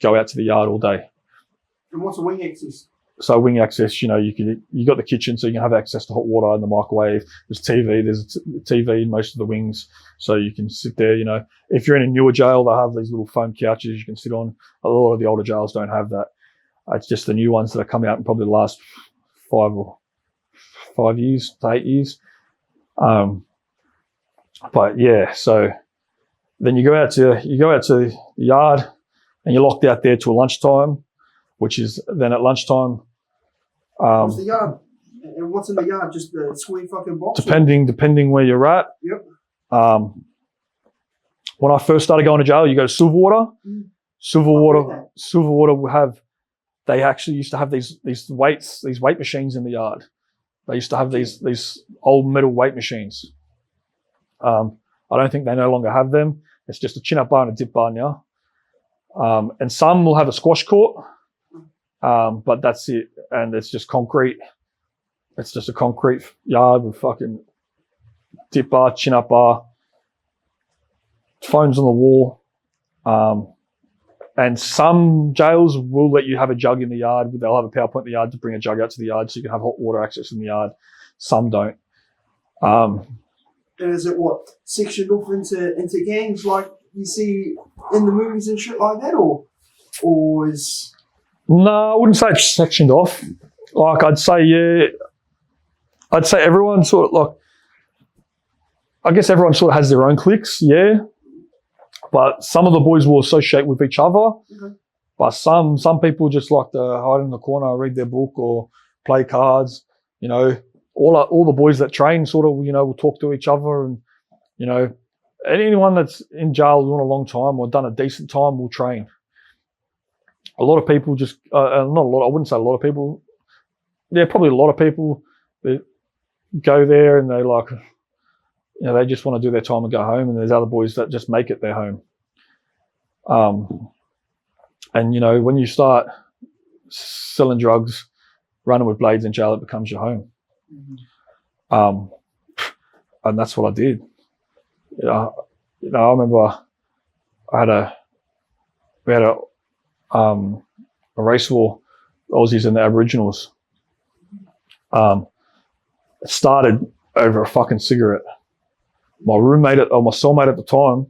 go out to the yard all day. And what's a wing access? So wing access, you got the kitchen, so you can have access to hot water and the microwave. There's TV. There's a TV in most of the wings, so you can sit there. If you're in a newer jail, they have these little foam couches you can sit on. A lot of the older jails don't have that. It's just the new ones that have come out in probably the last 5 years to 8 years. But yeah, so then you go out to the yard and you're locked out there till lunchtime, which is then at lunchtime. What's the yard? And what's in the yard? Just the square fucking box? Depending where you're at. Yep. When I first started going to jail, you go to Silverwater. Silverwater they actually used to have these weight machines in the yard. They used to have these old metal weight machines. I don't think they no longer have them. It's just a chin-up bar and a dip bar now. And some will have a squash court, but that's it. And it's just concrete. It's just a concrete yard with fucking dip bar, chin-up bar, phones on the wall. And some jails will let you have a jug in the yard. They'll have a power point in the yard to bring a jug out to the yard so you can have hot water access in the yard. Some don't. And is it sectioned off into gangs like you see in the movies and shit like that, or is? No, I wouldn't say it's sectioned off. Like I'd say everyone sort of I guess everyone sort of has their own cliques, yeah. But some of the boys will associate with each other. Okay. But some people just like to hide in the corner, read their book or play cards. All the boys that train sort of, will talk to each other, and, anyone that's in jail doing a long time or done a decent time will train. A lot of people just, not a lot, I wouldn't say a lot of people. Yeah, probably a lot of people that go there and they they just want to do their time and go home, and there's other boys that just make it their home. And when you start selling drugs, running with blades in jail, it becomes your home. Mm-hmm. And that's what I did. I remember we had a race war, Aussies and the Aboriginals. It started over a fucking cigarette. My cellmate at the time,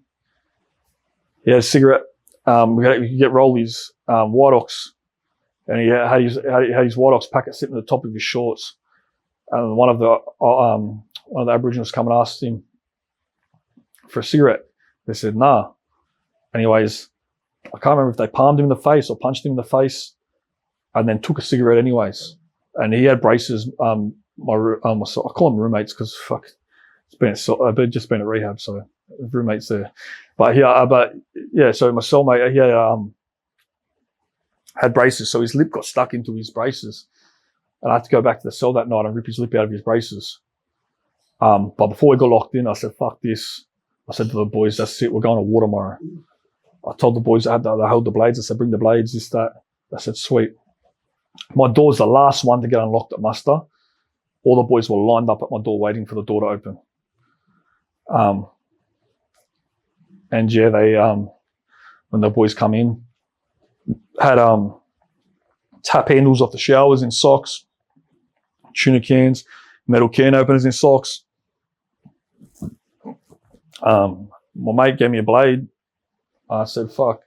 he had a cigarette. We could get rollies, White Ox, and he had his White Ox packet sitting at the top of his shorts. And one of the Aboriginals come and asked him for a cigarette. They said nah. Anyways, I can't remember if they palmed him in the face or punched him in the face, and then took a cigarette anyways. And he had braces. I call them roommates because fuck. I've just been at rehab, so roommates there. But so my cellmate, he had braces, so his lip got stuck into his braces. And I had to go back to the cell that night and rip his lip out of his braces. But before we got locked in, I said, fuck this. I said to the boys, that's it, we're going to war tomorrow. I told the boys they held the blades. I said, bring the blades, this, that. I said, sweet. My door's the last one to get unlocked at muster. All the boys were lined up at my door waiting for the door to open. And yeah, they, when the boys come in, had tap handles off the showers in socks, tuna cans, metal can openers in socks. My mate gave me a blade. I said, fuck.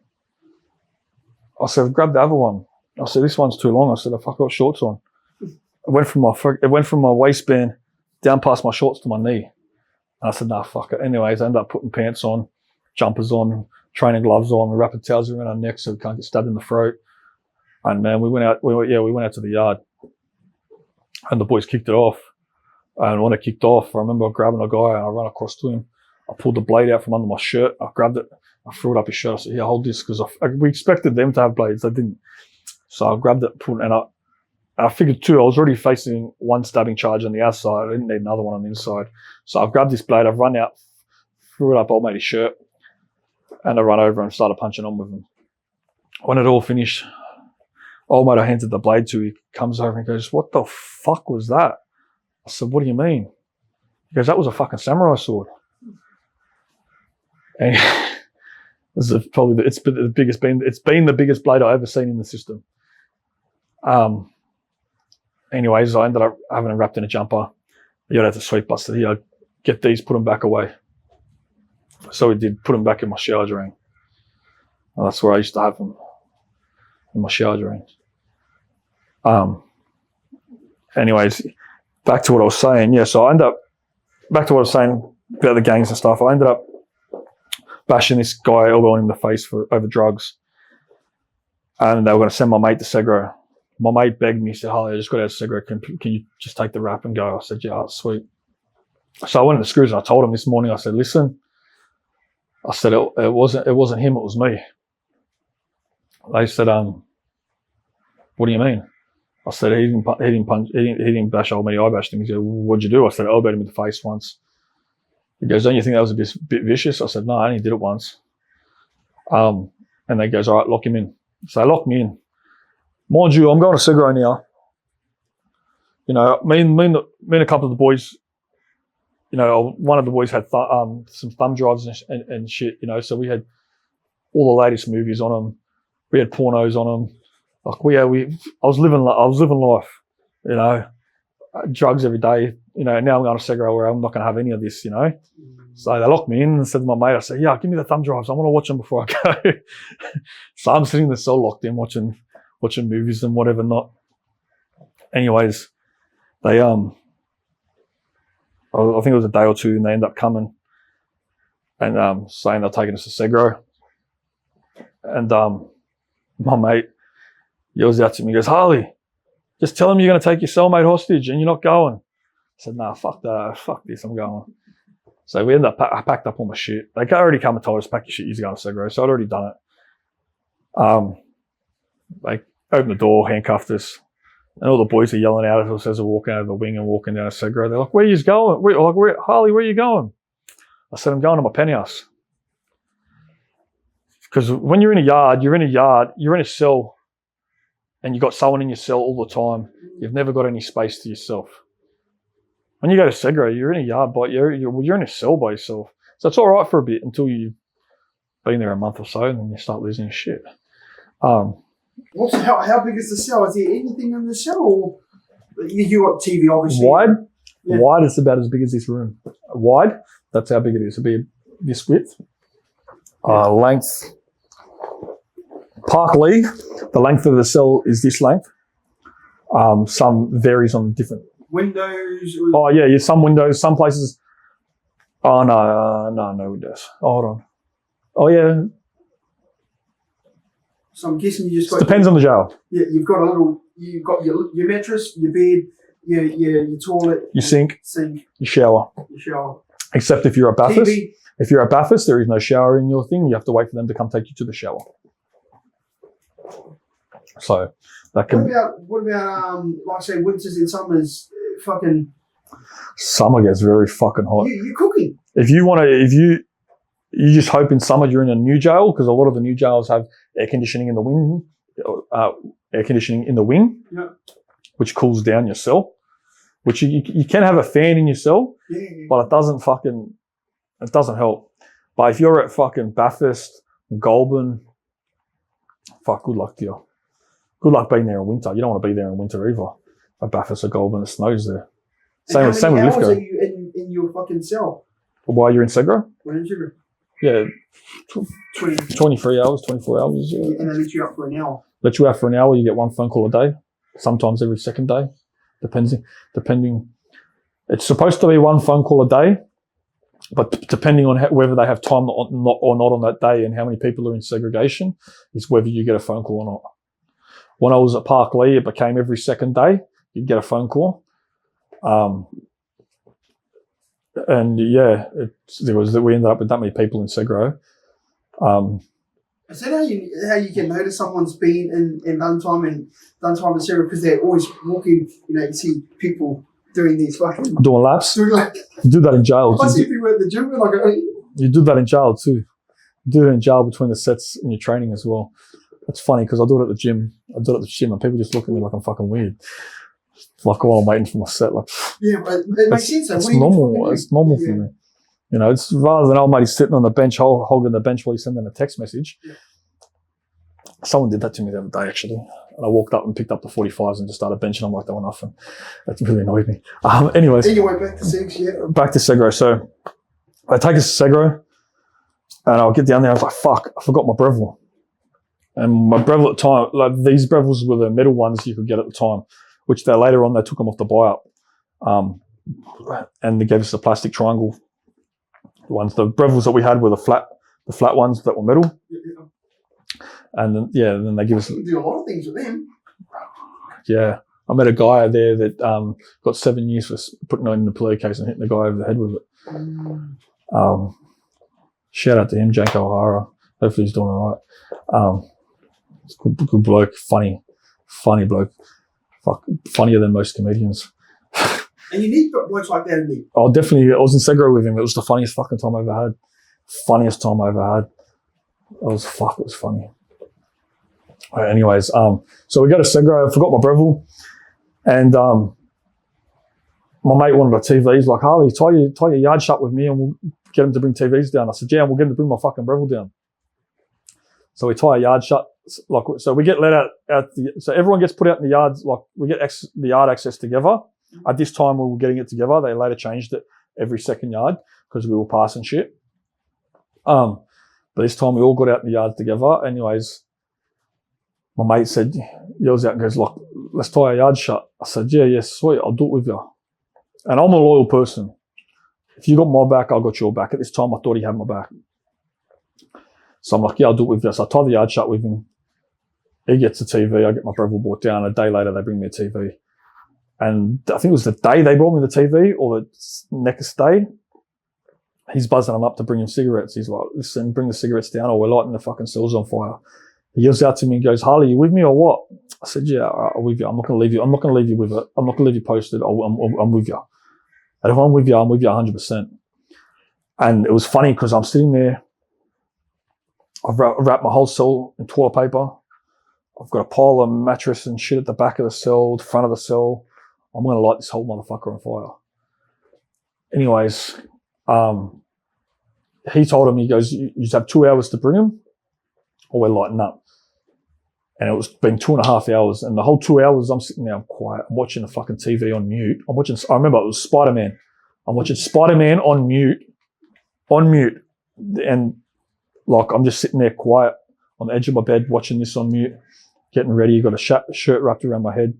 I said, grab the other one. I said, this one's too long. I said, fuck, I got shorts on. It went from my waistband down past my shorts to my knee. And I said, nah, fuck it. Anyways, I ended up putting pants on, jumpers on, training gloves on, wrapping towels around our necks so we can't get stabbed in the throat. And man, we went out to the yard. And the boys kicked it off. And when it kicked off, I remember grabbing a guy and I ran across to him. I pulled the blade out from under my shirt. I grabbed it. I threw it up his shirt. I said, yeah, hold this. Because we expected them to have blades. They didn't. So I grabbed it, and I figured too, I was already facing one stabbing charge on the outside. I didn't need another one on the inside. So I've grabbed this blade. I've run out, threw it up old mate's shirt. And I ran over and started punching on with him. When it all finished, old mate I handed the blade to, he comes over and goes, what the fuck was that? I said, what do you mean? He goes, that was a fucking samurai sword. And this is probably it's been the biggest blade I've ever seen in the system. Anyways, I ended up having it wrapped in a jumper. I got out to sweep. I said, here, get these, put them back away. So we did, put them back in my shower drain. And that's where I used to have them, in my shower drain. Anyways, back to what I was saying. Yeah, so I ended up, back to what I was saying about the gangs and stuff. I ended up bashing this guy, elbowing him in the face over drugs. And they were going to send my mate to Segro. My mate begged me, he said, Harley, I just got out of Segro. Can you just take the rap and go? I said, yeah, sweet. So I went to the screws and I told him this morning, I said, listen, I said, it wasn't him, it was me. They said, what do you mean? I said, he didn't bash old me, I bashed him. He said, what'd you do? I said, I elbowed him in the face once. He goes, don't you think that was a bit vicious? I said, no, I only did it once. And they goes, all right, lock him in. So they locked me in. Mind you, I'm going to Segro now. You know, me and a couple of the boys, you know, one of the boys had some thumb drives and shit, you know, so we had all the latest movies on them. We had pornos on them. Like I was living life, you know, drugs every day, you know. Now I'm going to Segro where I'm not going to have any of this, you know. So they locked me in and said to my mate, I said, yeah, give me the thumb drives. I want to watch them before I go. So I'm sitting in the cell locked in watching movies and whatever not. Anyways, they I think it was a day or two and they end up coming and saying they're taking us to Segro. And my mate yells out to me, he goes, Harley, just tell him you're going to take your cellmate hostage and you're not going. I said, nah, fuck that, fuck this, I'm going. So we ended up, I packed up all my shit. They already come and told us, pack your shit, you're going to Segro. So I'd already done it. They opened the door, handcuffed us, and all the boys are yelling out at us as we're walking out of the wing and walking down to Segro. They're like, where are you going? Harley, where are you going? I said, I'm going to my penthouse. Because when you're in a yard, you're in a cell, and you've got someone in your cell all the time. You've never got any space to yourself. When you go to Segro, you're in a yard, but you're in a cell by yourself. So it's all right for a bit until you've been there a month or so, and then you start losing your shit. How big is the cell? Is there anything in the cell, or you got TV obviously? Wide. Yeah. Wide is about as big as this room. Wide, that's how big it is. It'll be this width. Length. Park Lee, the length of the cell is this length. Some varies on different windows. Oh yeah, some windows, some places. Oh no windows. Oh, hold on. Oh yeah. So I'm guessing you just got. Depends on the jail. Yeah, you've got your mattress, your bed, your toilet, your sink, your shower. Except if you're a Bathurst. TV. If you're a Bathurst, there is no shower in your thing. You have to wait for them to come take you to the shower. So that can. What about like I say winters and summers? Fucking Summer gets very fucking hot. you're cooking. If you just hope in summer you're in a new jail, because a lot of the new jails have air conditioning in the wing, Yeah. which cools down your cell. Which you can have a fan in your cell, but it doesn't help. But if you're at fucking Bathurst, Goulburn, fuck, good luck to you. Good luck being there in winter. You don't want to be there in winter either. At Bathurst or Goulburn, it snows there. Same with How many hours Lithgow. are you in your fucking cell? While you're in Segro? When in sugar? Yeah, 20. 23 hours, 24 hours. And they let you up for an hour. Let you out for an hour, you get one phone call a day. Sometimes every second day. Depending. It's supposed to be one phone call a day, but depending on whether they have time or not on that day and how many people are in segregation is whether you get a phone call or not. When I was at Park Lee, it became every second day you'd get a phone call. And yeah, we ended up with that many people in Segro. Is that how you can notice someone's been in downtime in Sarah, because they're always walking, you see people doing these fucking Doing laps. like You do that in jail. I see people at the gym like You do that in jail too. You do it in jail between the sets in your training as well. It's funny because I do it at the gym. And people just look at me like I'm fucking weird. Like while I'm waiting for my set, like yeah, but it makes sense. It's normal. It's normal for me. It's rather than old mate sitting on the bench, holding the bench while he's sending a text message. Yeah. Someone did that to me the other day, actually. And I walked up and picked up the 45s and just started benching them like they were nothing. That really annoyed me. Anyways. Anyway, back to Segs, yeah. Back to Segro. So I take us to Segro and I'll get down there. I was like, fuck, I forgot my Breville. And my Breville at the time, like these Brevilles were the metal ones you could get at the time, which they later on, they took them off the buy-up. And they gave us the plastic triangle ones. The Brevilles that we had were the flat ones that were metal. Yeah. And then they give us. You can do a lot of things with them. Yeah. I met a guy there that got 7 years for putting it in the pillowcase and hitting the guy over the head with it. Shout out to him, Jake O'Hara. Hopefully he's doing all right. Good bloke, funny bloke. Fuck, funnier than most comedians. And you need blokes like that in there. Oh, definitely. I was in Segro with him. It was the funniest fucking time I ever had. Funniest time I ever had. It was funny. Anyways, so we go to Segro. I forgot my Breville. And my mate wanted a TV. He's like, Harley, tie your yard shut with me and we'll get him to bring TVs down. I said, yeah, and we'll get him to bring my fucking Breville down. So we tie a yard shut. So we get let out so everyone gets put out in the yards. Like we get the yard access together. At this time, we were getting it together. They later changed it every second yard because we were passing shit. But this time we all got out in the yards together. Anyways, my mate yells out and goes, like, let's tie a yard shut. I said, yeah, sweet, I'll do it with you. And I'm a loyal person. If you got my back, I got your back. At this time, I thought he had my back. So I'm like, yeah, I'll do it with you. So I tie the yard shut with him. He gets the TV. I get my Breville brought down. A day later, they bring me a TV. And I think it was the day they brought me the TV or the next day. He's buzzing them up to bring him cigarettes. He's like, listen, bring the cigarettes down or we're lighting the fucking cells on fire. He yells out to me and goes, Harley, you with me or what? I said, yeah, I'm with you. I'm not going to leave you. I'm not going to leave you with it. I'm not going to leave you posted. I'm with you. And if I'm with you 100%. And it was funny because I'm sitting there. I've wrapped my whole cell in toilet paper. I've got a pile of mattress and shit at the back of the cell, the front of the cell. I'm going to light this whole motherfucker on fire. Anyways, he told him, he goes, you just have 2 hours to bring him or we're lighting up. And it was been 2.5 hours. And the whole 2 hours, I'm sitting there, I'm quiet. I'm watching the fucking TV on mute. I remember it was Spider-Man. I'm watching Spider-Man on mute. And like, I'm just sitting there quiet on the edge of my bed, watching this on mute, getting ready. Got a shirt wrapped around my head.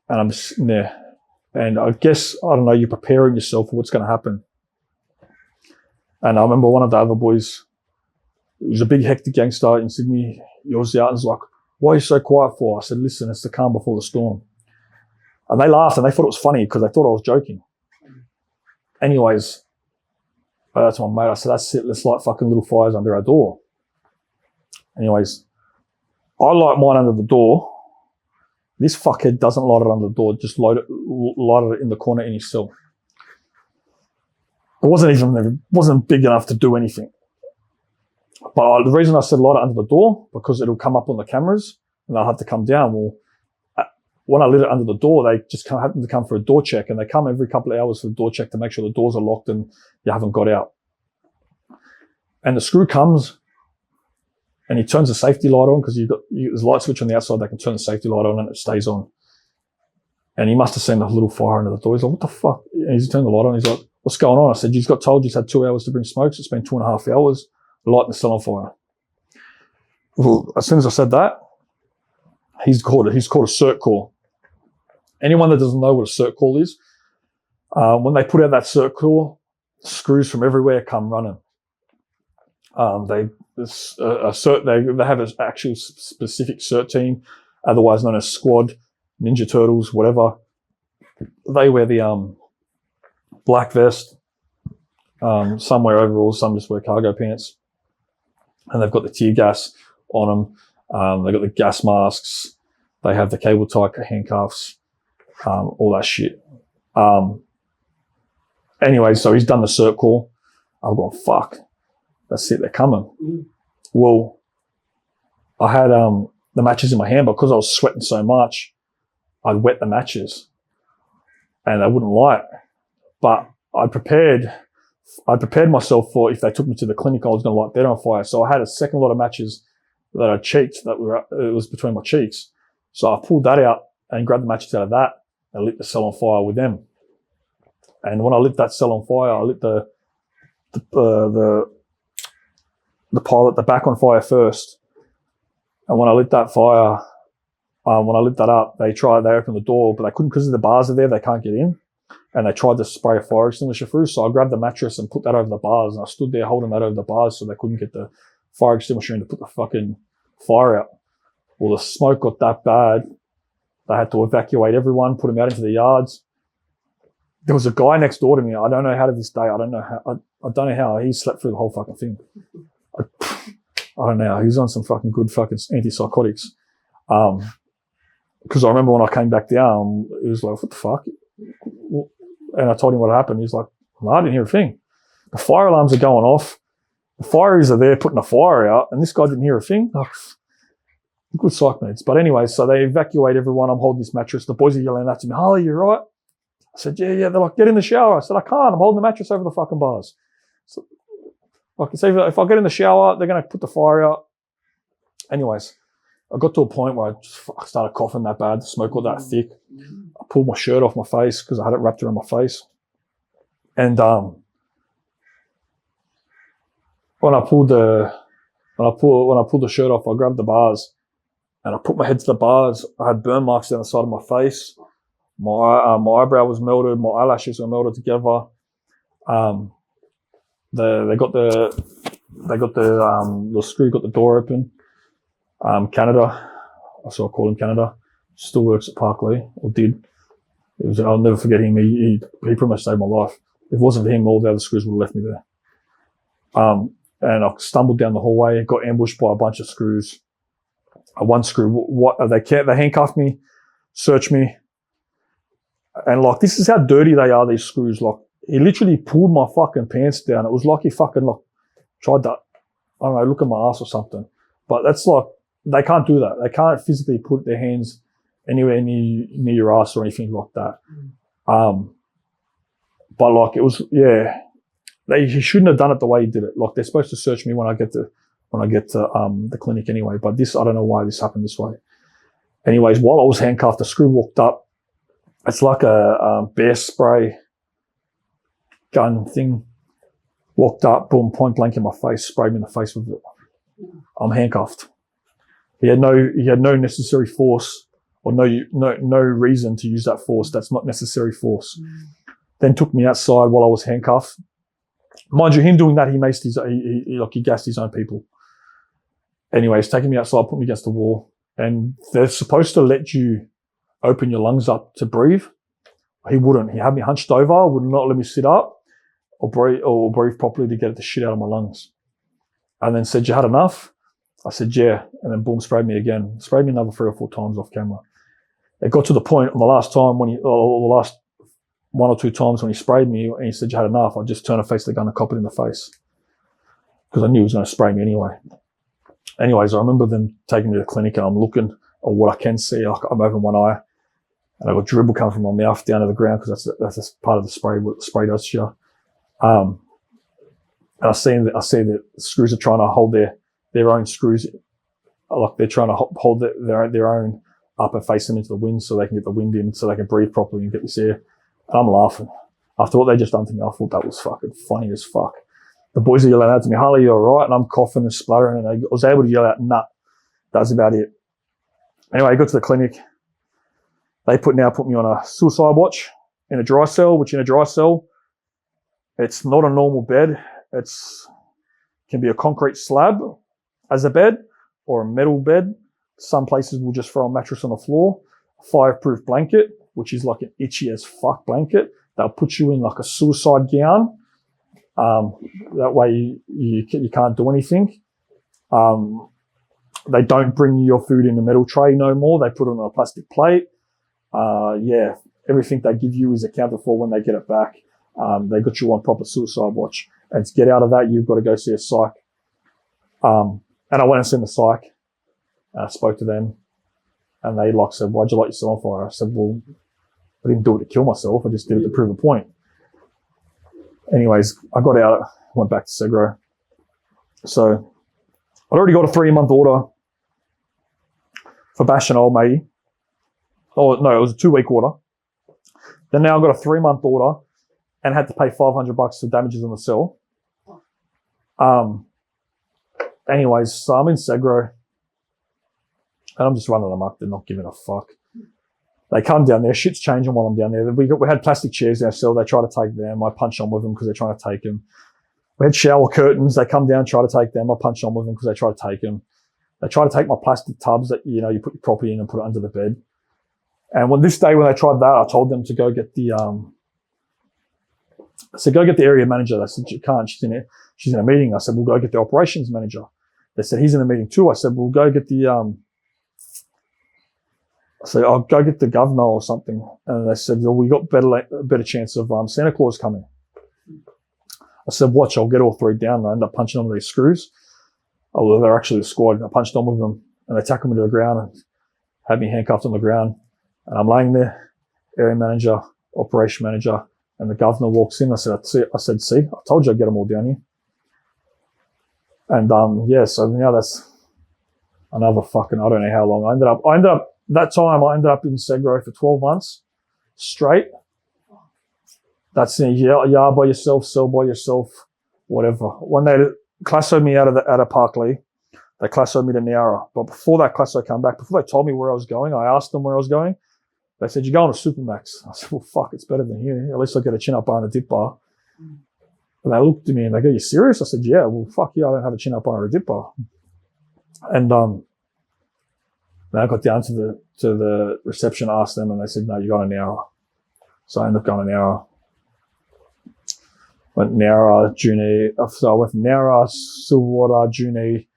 And I'm just sitting there. And I guess, I don't know, you're preparing yourself for what's going to happen. And I remember one of the other boys, it was a big hectic gangster in Sydney. He was out and was like, why are you so quiet for? I said, listen, it's the calm before the storm. And they laughed and they thought it was funny because they thought I was joking. Anyways, That's my mate. I said, that's it. Let's light fucking little fires under our door. Anyways, I light mine under the door. This fuckhead doesn't light it under the door, just light it in the corner in his cell. It wasn't big enough to do anything. But the reason I said light it under the door, because it'll come up on the cameras and they'll have to come down. Well, when I lit it under the door, they just happen to come for a door check, and they come every couple of hours for the door check to make sure the doors are locked and you haven't got out. And the screw comes and he turns the safety light on, because there's a light switch on the outside. They can turn the safety light on and it stays on. And he must have seen a little fire under the door. He's like, what the fuck? And he's turned the light on. He's like, what's going on? I said, you got told you had 2 hours to bring smokes. It's been 2.5 hours. Lighting the cell on fire. Well, as soon as I said that, he's called a cert call. Anyone that doesn't know what a cert call is, when they put out that cert call, screws from everywhere come running. They have an actual specific cert team, otherwise known as squad, Ninja Turtles, whatever. They wear the black vest, some wear overalls, some just wear cargo pants, and they've got the tear gas on them. They've got the gas masks. They have the cable tie handcuffs, all that shit. Anyway, so he's done the cert call. I've gone, fuck, that's it, they're coming. Well, I had the matches in my hand, but because I was sweating so much, I'd wet the matches and they wouldn't light. But I prepared myself for, if they took me to the clinic, I was going to light that on fire. So I had a second lot of matches that I cheeked it was between my cheeks. So I pulled that out and grabbed the matches out of that and lit the cell on fire with them. And when I lit that cell on fire, I lit the pilot, the back on fire first. And when I lit that fire, when I lit that up, they opened the door, but they couldn't, because the bars are there, they can't get in. And they tried to spray a fire extinguisher through. So I grabbed the mattress and put that over the bars, and I stood there holding that over the bars so they couldn't get the fire extinguisher in to put the fucking fire out. Well, the smoke got that bad, they had to evacuate everyone, put them out into the yards. There was a guy next door to me. I don't know how to this day. I don't know how he slept through the whole fucking thing. I don't know. He was on some fucking good fucking antipsychotics. Because I remember when I came back down, it was like, what the fuck? And I told him what happened. He's like, well, I didn't hear a thing. The fire alarms are going off. The fireys are there putting a fire out, and this guy didn't hear a thing. Oh, good psych meds. But anyway, so they evacuate everyone. I'm holding this mattress. The boys are yelling at me, Harley, you right? I said, yeah. They're like, get in the shower. I said, I can't. I'm holding the mattress over the fucking bars. So, I can say if I get in the shower, they're going to put the fire out. Anyways, I got to a point where I started coughing that bad. The smoke got that thick. I pulled my shirt off my face because I had it wrapped around my face. And when I pulled the shirt off, I grabbed the bars and I put my head to the bars. I had burn marks down the side of my face. My eyebrow was melted. My eyelashes were melted together. They got the screw got the door open. Canada, so I call him Canada. Still works at Parkley, or did. I'll never forget him. He pretty much saved my life. If it wasn't for him, all the other screws would have left me there. And I stumbled down the hallway, got ambushed by a bunch of screws. One screw, they handcuffed me, searched me, and like this is how dirty they are. These screws, like he literally pulled my fucking pants down. It was like he fucking like tried to, I don't know, look at my ass or something. But that's like, they can't do that. They can't physically put their hands anywhere near your ass or anything like that. But like it was, yeah, he shouldn't have done it the way he did it. Like they're supposed to search me when I get to the clinic anyway. But this, I don't know why this happened this way. Anyways, while I was handcuffed, the screw walked up. It's like a bear spray gun thing. Walked up, boom, point blank in my face, sprayed me in the face with it. I'm handcuffed. He had no necessary force or no reason to use that force. That's not necessary force. Then took me outside while I was handcuffed. Mind you, him doing that, he gassed his own people. Anyways, taking me outside, put me against the wall, and they're supposed to let you open your lungs up to breathe. He wouldn't. He had me hunched over, would not let me sit up. or breathe properly to get the shit out of my lungs. And then said, you had enough? I said, yeah. And then boom, sprayed me again. Sprayed me another 3 or 4 times off camera. It got to the point on the last time or the last 1 or 2 times when he sprayed me and he said, you had enough, I just turned and faced the gun and copped it in the face. Because I knew he was going to spray me anyway. Anyways, I remember them taking me to the clinic and I'm looking at what I can see. I'm over one eye and I've got dribble coming from my mouth down to the ground because that's part of the spray, what the spray does to you. And I see that screws are trying to hold their own screws, like they're trying to hold their own up and face them into the wind so they can get the wind in so they can breathe properly and get this air. And I'm laughing. After what they just done to me, I thought that was fucking funny as fuck. The boys are yelling out to me, Harley, you alright? And I'm coughing and spluttering and I was able to yell out, nut. That's about it. Anyway, I got to the clinic. They put me on a suicide watch in a dry cell, which in a dry cell, it's not a normal bed. Can be a concrete slab as a bed or a metal bed. Some places will just throw a mattress on the floor, a fireproof blanket, which is like an itchy as fuck blanket. They'll put you in like a suicide gown. That way you can't do anything. They don't bring you your food in a metal tray no more. They put it on a plastic plate. Everything they give you is accounted for when they get it back. They got you on proper suicide watch. And to get out of that, you've got to go see a psych. And I went and seen the psych. And I spoke to them. And they said, why'd you light yourself on fire? I said, well, I didn't do it to kill myself. I just did it to prove a point. Anyways, I got out, went back to Segro. So I'd already got a 3-month order for bashing old matey. Oh, no, it was a 2-week order. Then now I got a 3-month order and had to pay $500 for damages on the cell. Anyways, so I'm in Segro and I'm just running amok. They're not giving a fuck. They come down there, shit's changing while I'm down there. We had plastic chairs in our cell. They try to take them. I punch on with them because they're trying to take them. We had shower curtains. They come down, try to take them. I punch on with them because they try to take them. They try to take my plastic tubs that, you put your property in and put it under the bed. And when they tried that, I told them to go get the area manager. They said, you can't. She's in a meeting. I said, we'll go get the operations manager. They said, he's in a meeting too. I said, we'll go get I'll go get the governor or something. And they said, well, we got a better chance of Santa Claus coming. I said, watch, I'll get all 3 down. And I end up punching on these screws. Oh, well, they're actually the squad. I punched on with them and they tackled me to the ground and had me handcuffed on the ground. And I'm laying there, area manager, operation manager, and the governor walks in. I said, see, I told you I'd get them all down here. And so now that's another fucking, I don't know how long. I ended up in Segro for 12 months straight. That's in yard by yourself, cell by yourself, whatever. When they classoed me out of Parkley, they classoed me to Nowra. But before that classo came back, before they told me where I was going, I asked them where I was going. They said, you're going to Supermax. I said, well, fuck, it's better than here. At least I get a chin-up bar and a dip bar. And they looked at me and they go, you serious? I said, yeah. Well, fuck yeah, I don't have a chin-up bar or a dip bar. And then I got down to the reception, asked them, and they said, no, you're going to Nowra. So I ended up going to Nowra. Went Nowra, Junee. So I went from Nowra, Silverwater, Junee.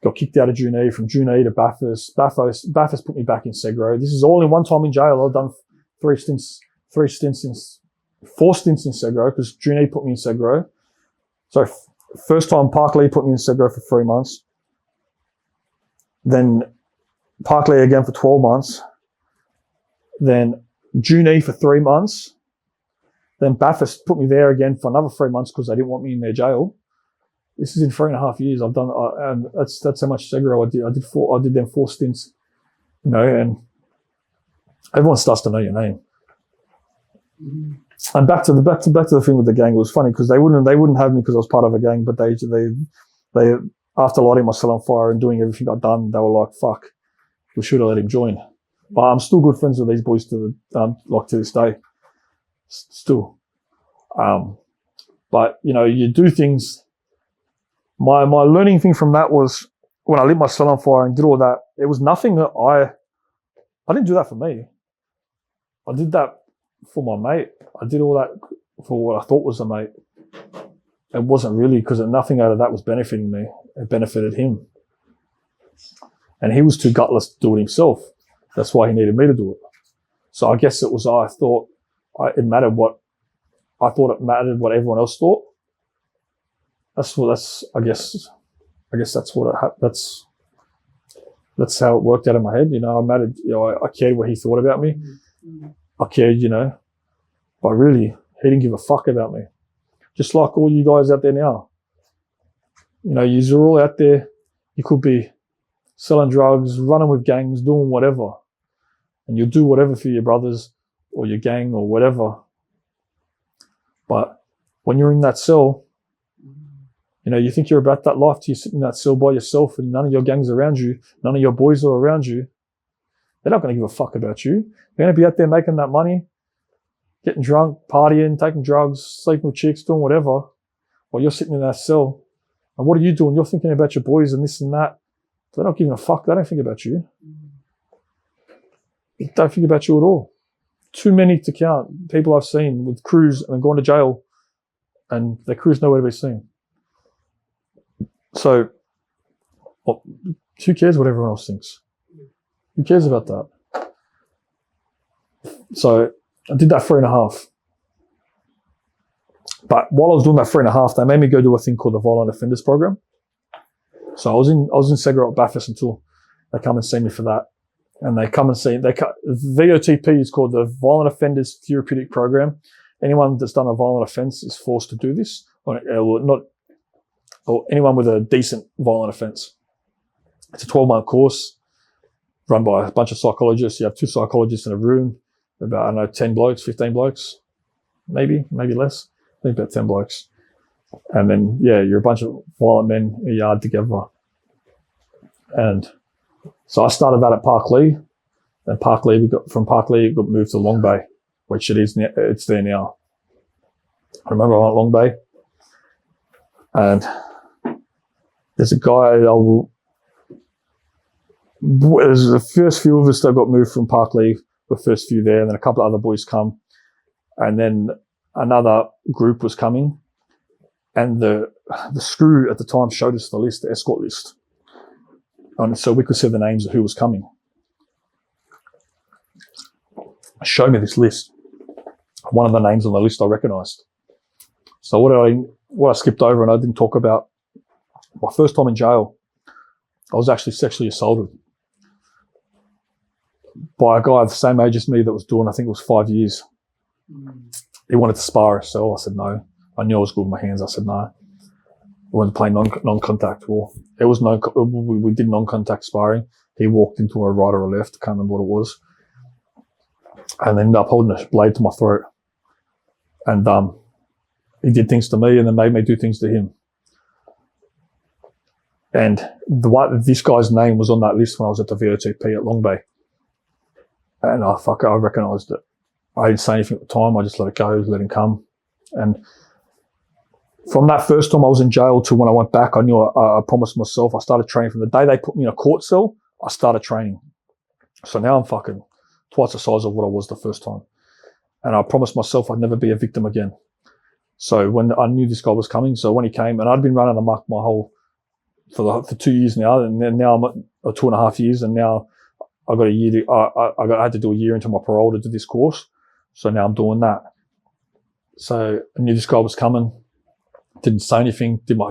Got kicked out of Junee, from Junee to Bathurst. Bathurst put me back in Segro. This is all in one time in jail. I've done 4 stints in Segro because Junee put me in Segro. So first time Parkley put me in Segro for 3 months. Then Parkley again for 12 months. Then Junee for 3 months. Then Bathurst put me there again for another 3 months because they didn't want me in their jail. This is in 3.5 years. I've done, and that's how much Segro I did. I did them 4 stints, and everyone starts to know your name. And back to the thing with the gang. It was funny because they wouldn't have me because I was part of a gang, but they after lighting my cell on fire and doing everything I'd done, they were like, "Fuck, we should have let him join." But I'm still good friends with these boys to this day, still. But you do things. My learning thing from that was when I lit my cell on fire and did all that, it was nothing that I didn't do that for me. I did that for my mate. I did all that for what I thought was a mate. it wasn't really, because nothing out of that was benefiting me. It benefited him. And he was too gutless to do it himself. That's why he needed me to do it. So I guess it was, I thought it mattered what everyone else thought. I guess that's how it worked out in my head. You know, I mattered, you know, I cared what he thought about me. I cared, you know, but really, he didn't give a fuck about me. Just like all you guys out there now. You know, you're all out there. You could be selling drugs, running with gangs, doing whatever. And you'll do whatever for your brothers or your gang or whatever. But when you're in that cell, you know, you think you're about that life till you're sitting in that cell by yourself and none of your gangs around you, none of your boys are around you. They're not going to give a fuck about you. They're going to be out there making that money, getting drunk, partying, taking drugs, sleeping with chicks, doing whatever, while you're sitting in that cell. And what are you doing? You're thinking about your boys and this and that. They're not giving a fuck. They don't think about you. They don't think about you at all. Too many to count. People I've seen with crews and gone to jail and their crew's nowhere to be seen. So, well, who cares what everyone else thinks? Who cares about that? So I did that 3.5. But while I was doing that 3.5, they made me go do a thing called the Violent Offenders Program. So I was in Segura at Bathurst until they come and see me for that. And they come and see, VOTP is called the Violent Offenders Therapeutic Program. Anyone that's done a violent offence is forced to do this, or anyone with a decent violent offence. It's a 12-month course run by a bunch of psychologists. You have 2 psychologists in a room, about, I don't know, 10 blokes, 15 blokes, maybe less. I think about 10 blokes. And then, yeah, you're a bunch of violent men in a yard together. And so I started that at Park Lee. Then from Park Lee, it got moved to Long Bay, which it's there now. I remember I went to Long Bay. And there's a guy, there's the first few of us that got moved from Park Lee, the first few there, and then a couple of other boys come. And then another group was coming. And the screw at the time showed us the list, the escort list. And so we could see the names of who was coming. Show me this list. One of the names on the list I recognised. So what I skipped over and I didn't talk about, my first time in jail, I was actually sexually assaulted by a guy the same age as me that was doing, I think it was 5 years. He wanted to spar us, so I said no. I knew I was good with my hands. I said no. We wanted to play non-contact war. We did non-contact sparring. He walked into a right or a left, can't remember what it was, and ended up holding a blade to my throat. And he did things to me and then made me do things to him. And this guy's name was on that list when I was at the VOTP at Long Bay. And I recognised it. I didn't say anything at the time. I just let it go, let him come. And from that first time I was in jail to when I went back, I knew I promised myself. I started training from the day they put me in a court cell. I started training. So now I'm fucking twice the size of what I was the first time. And I promised myself I'd never be a victim again. So when I knew this guy was coming, so when he came, and I'd been running amok for 2 years now, and then now I'm at 2.5 years, and now I got a year. I had to do a year into my parole to do this course. So now I'm doing that. So I knew this guy was coming. Didn't say anything. Did my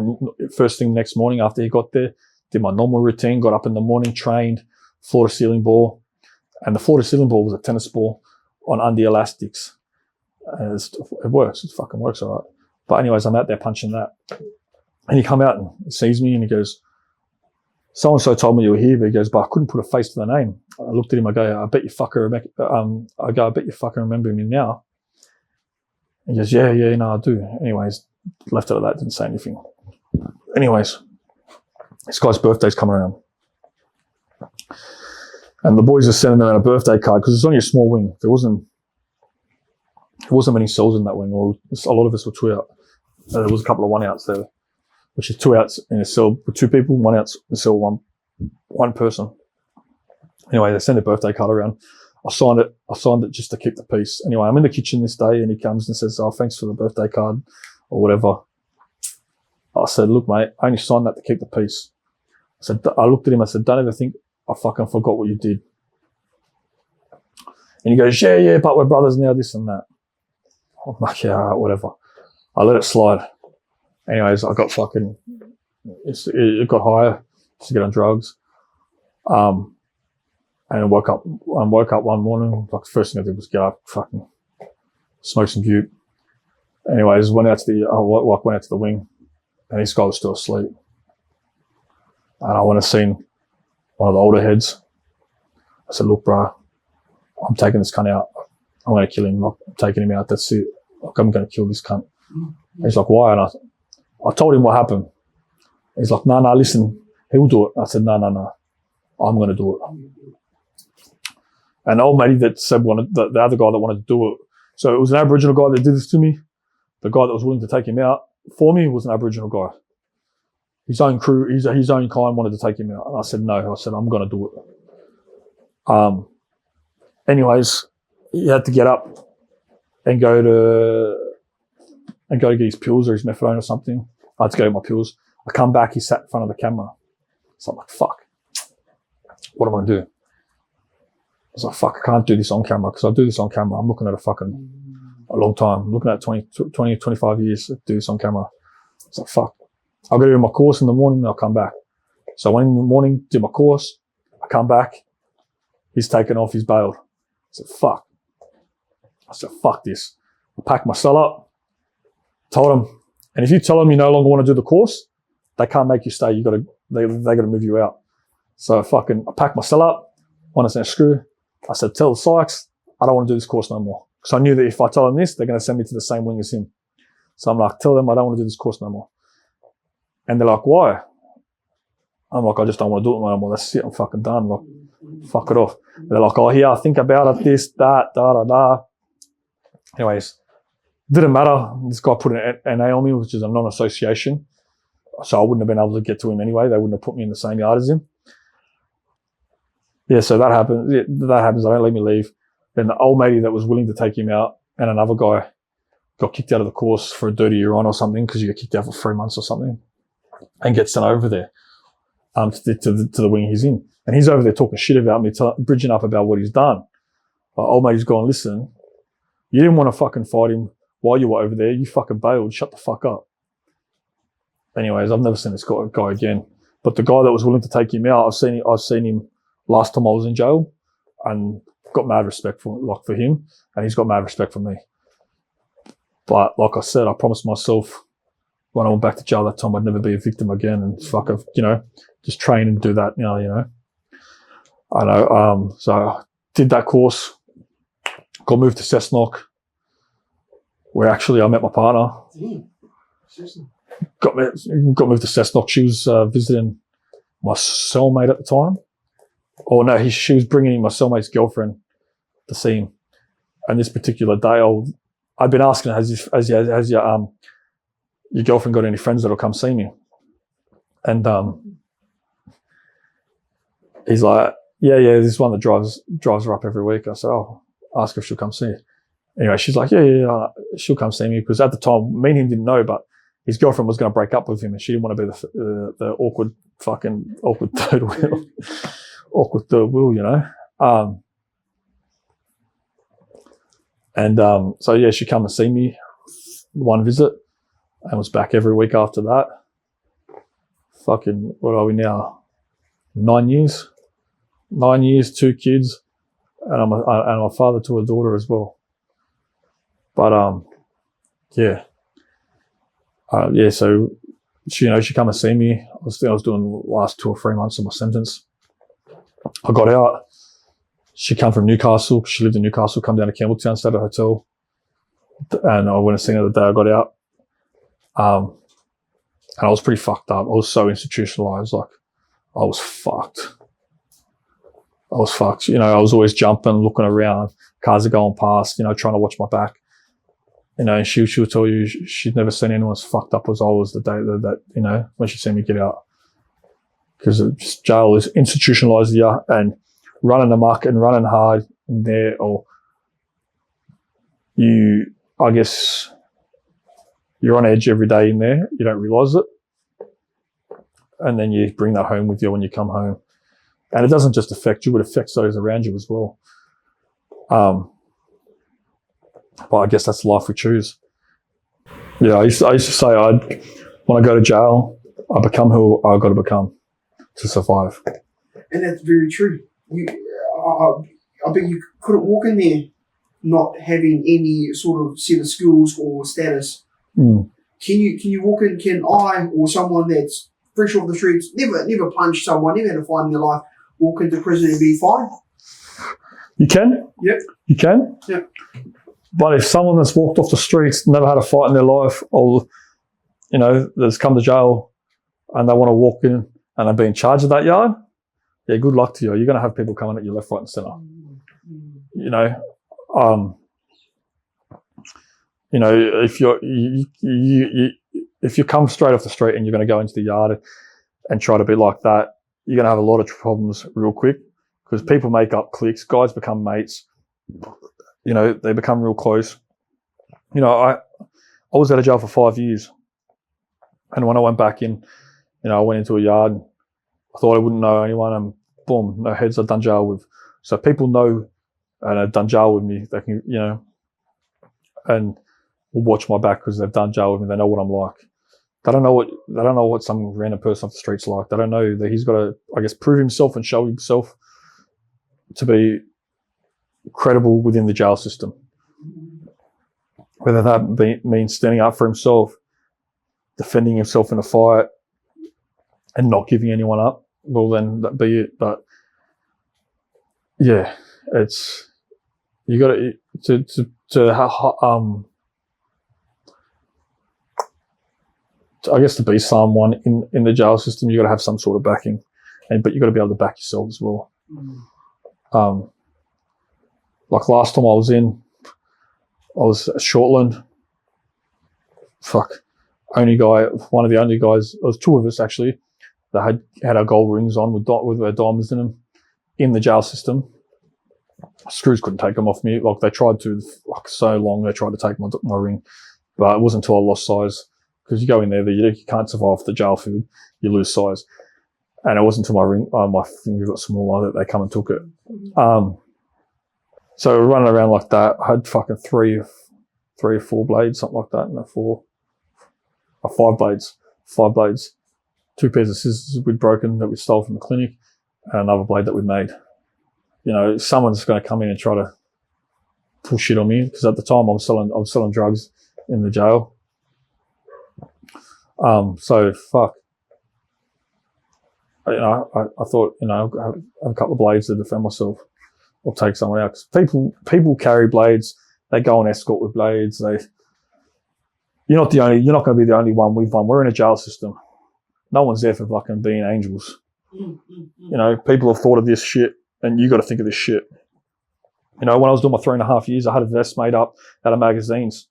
first thing next morning after he got there. Did my normal routine. Got up in the morning, trained, floor to ceiling ball, and the floor to ceiling ball was a tennis ball on under elastics. And it works. It fucking works all right. But anyways, I'm out there punching that, and he come out and he sees me and he goes, "So and so told me you were here," but he goes, "But I couldn't put a face to the name." I looked at him. I go, "I bet you fucker remember me now." He goes, yeah, no, I do. Anyways, left it at that, didn't say anything. Anyways, this guy's birthday's coming around. And the boys are sending him out a birthday card because it's only a small wing. There wasn't many cells in that wing, or a lot of us were 2 out. There was a couple of 1-outs there, which is 2 outs in a cell with 2 people, 1 out in a cell, one person. Anyway, they send a birthday card around. I signed it just to keep the peace. Anyway, I'm in the kitchen this day and he comes and says, "Oh, thanks for the birthday card. or whatever. I said, look, mate, I only signed that to keep the peace. I looked at him, I said, don't ever think I fucking forgot what you did. And he goes, yeah, but we're brothers now, this and that. I'm like, yeah, all right, whatever. I let it slide. Anyways, I got fucking, it got higher to get on drugs. And I woke up one morning, like the first thing I did was get up, fucking smoke some butte. Anyways, went out to the wing, and this guy was still asleep. And I went and seen one of the older heads. I said, look, bro, I'm taking this cunt out. I'm going to kill him. I'm taking him out. That's it. Like, I'm going to kill this cunt. And he's like, why? And I told him what happened. He's like, no, listen, he'll do it. I said, no, I'm going to do it. And the old matey that said the other guy that wanted to do it, so it was an Aboriginal guy that did this to me. The guy that was willing to take him out for me was an Aboriginal guy. His own crew, his own kind wanted to take him out. And I said, no. I said, I'm going to do it. Anyways, he had to get up and go to get his pills or his methadone or something. I had to go get my pills. I come back, he sat in front of the camera. So I'm like, fuck. What am I going to do? I was like, fuck, I can't do this on camera, because I do this on camera, I'm looking at a long time. I'm looking at 20, 25 years to do this on camera. I was like, fuck. I'll go do my course in the morning and I'll come back. So I went in the morning, did my course, I come back, he's taken off, he's bailed. I said, fuck. I said, fuck this. I packed my cell up, told him, and if you tell them you no longer want to do the course, they can't make you stay. They got to move you out. So I packed my cell up, went and said, screw. I said, tell the Sykes, I don't want to do this course no more. Because I knew that if I tell them this, they're going to send me to the same wing as him. So I'm like, tell them I don't want to do this course no more. And they're like, why? I'm like, I just don't want to do it no more. That's it, I'm fucking done. Like, fuck it off. They're like, oh, yeah, think about it, this, that, da. Anyways, didn't matter. This guy put an NA on me, which is a non-association. So I wouldn't have been able to get to him anyway. They wouldn't have put me in the same yard as him. Yeah, so that happens. They don't let me leave. Then the old matey that was willing to take him out and another guy got kicked out of the course for a dirty year on or something, because you get kicked out for 3 months or something, and gets sent over there to the wing he's in. And he's over there talking shit about me, bridging up about what he's done. But old matey's going, listen, you didn't want to fucking fight him while you were over there. You fucking bailed. Shut the fuck up. Anyways, I've never seen this guy again. But the guy that was willing to take him out, I've seen him last time I was in jail, and got mad respect for him, and he's got mad respect for me. But like I said, I promised myself when I went back to jail that time I'd never be a victim again, and just train and do that. I know. So I did that course, got moved to Cessnock, where actually I met my partner. Got moved to Cessnock. She was visiting my cellmate at the time. Oh no, she was bringing in my cellmate's girlfriend to see him. And this particular day, I'd been asking her, has your girlfriend got any friends that'll come see me? And he's like, yeah, this is one that drives her up every week. I said, oh, ask her if she'll come see you. Anyway, she's like, yeah, she'll come see me, because at the time, me and him didn't know, but his girlfriend was going to break up with him, and she didn't want to be the awkward third wheel. Awkward third wheel, So yeah, she come and see me one visit, and was back every week after that. Fucking, what are we now? 9 years. 9 years, 2 kids, and I'm a father to a daughter as well. But yeah. So she come and see me. I was doing the last 2 or 3 months of my sentence. I got out. She come from Newcastle. She lived in Newcastle. Come down to Campbelltown, stayed at a hotel, and I went and seen her the day I got out. And I was pretty fucked up. I was so institutionalized. Like, I was fucked. I was always jumping, looking around. Cars are going past. Trying to watch my back. And she would tell you she'd never seen anyone as fucked up as I was the day that when she seen me get out. Because jail is institutionalised you, and running amok and running hard in there, or I guess You're on edge every day in there. You don't realise it. And then you bring that home with you when you come home. And it doesn't just affect you, it affects those around you as well. But I guess that's the life we choose. Yeah, I used to say when I go to jail, I become who I got to become to survive. And that's very true. I bet you couldn't walk in there not having any sort of set of skills or status. Mm. Can you walk in? Can I or someone that's fresh off the streets, never punched someone, never had a fight in their life, walk into prison and be fine? You can. Yep. You can. Yep. But if someone that's walked off the streets, never had a fight in their life, or that's come to jail, and they want to walk in and they're being charged of that yard, yeah, good luck to you. You're going to have people coming at you left, right, and centre. If you come straight off the street and you're going to go into the yard and try to be like that, you're going to have a lot of problems real quick because people make up cliques, guys become mates, they become real close. I was out of jail for 5 years, and when I went back in, I went into a yard. I thought I wouldn't know anyone, and boom, no heads I've done jail with. So people know and have done jail with me. They can, and will watch my back because they've done jail with me. They know what I'm like. They don't know what some random person off the street's like. They don't know that he's got to, I guess, prove himself and show himself to be credible within the jail system. Whether that means standing up for himself, defending himself in a fight, and not giving anyone up, well, then that be it. But yeah, it's you got I guess to be someone in the jail system, you got to have some sort of backing, but you got to be able to back yourself as well. Like last time I was at Shortland. One of the only guys. There was two of us actually that had our gold rings on with our diamonds in them in the jail system. Screws couldn't take them off me. Like they tried to, so long they tried to take my ring, but it wasn't until I lost size. Because you go in there, you can't survive the jail food, you lose size. And it wasn't until my finger got smaller that they come and took it. So running around like that, I had fucking three or four blades, something like that, and five blades, 2 pairs of scissors we'd broken that we stole from the clinic, and another blade that we'd made. Someone's going to come in and try to pull shit on me because at the time I was selling drugs in the jail. So fuck. I thought, I have a couple of blades to defend myself or take someone out. 'Cause people carry blades. They go on escort with blades. You're not going to be the only one. We're in a jail system. No one's there for fucking being angels. People have thought of this shit, and you got to think of this shit. When I was doing my 3.5 years, I had a vest made up out of magazines.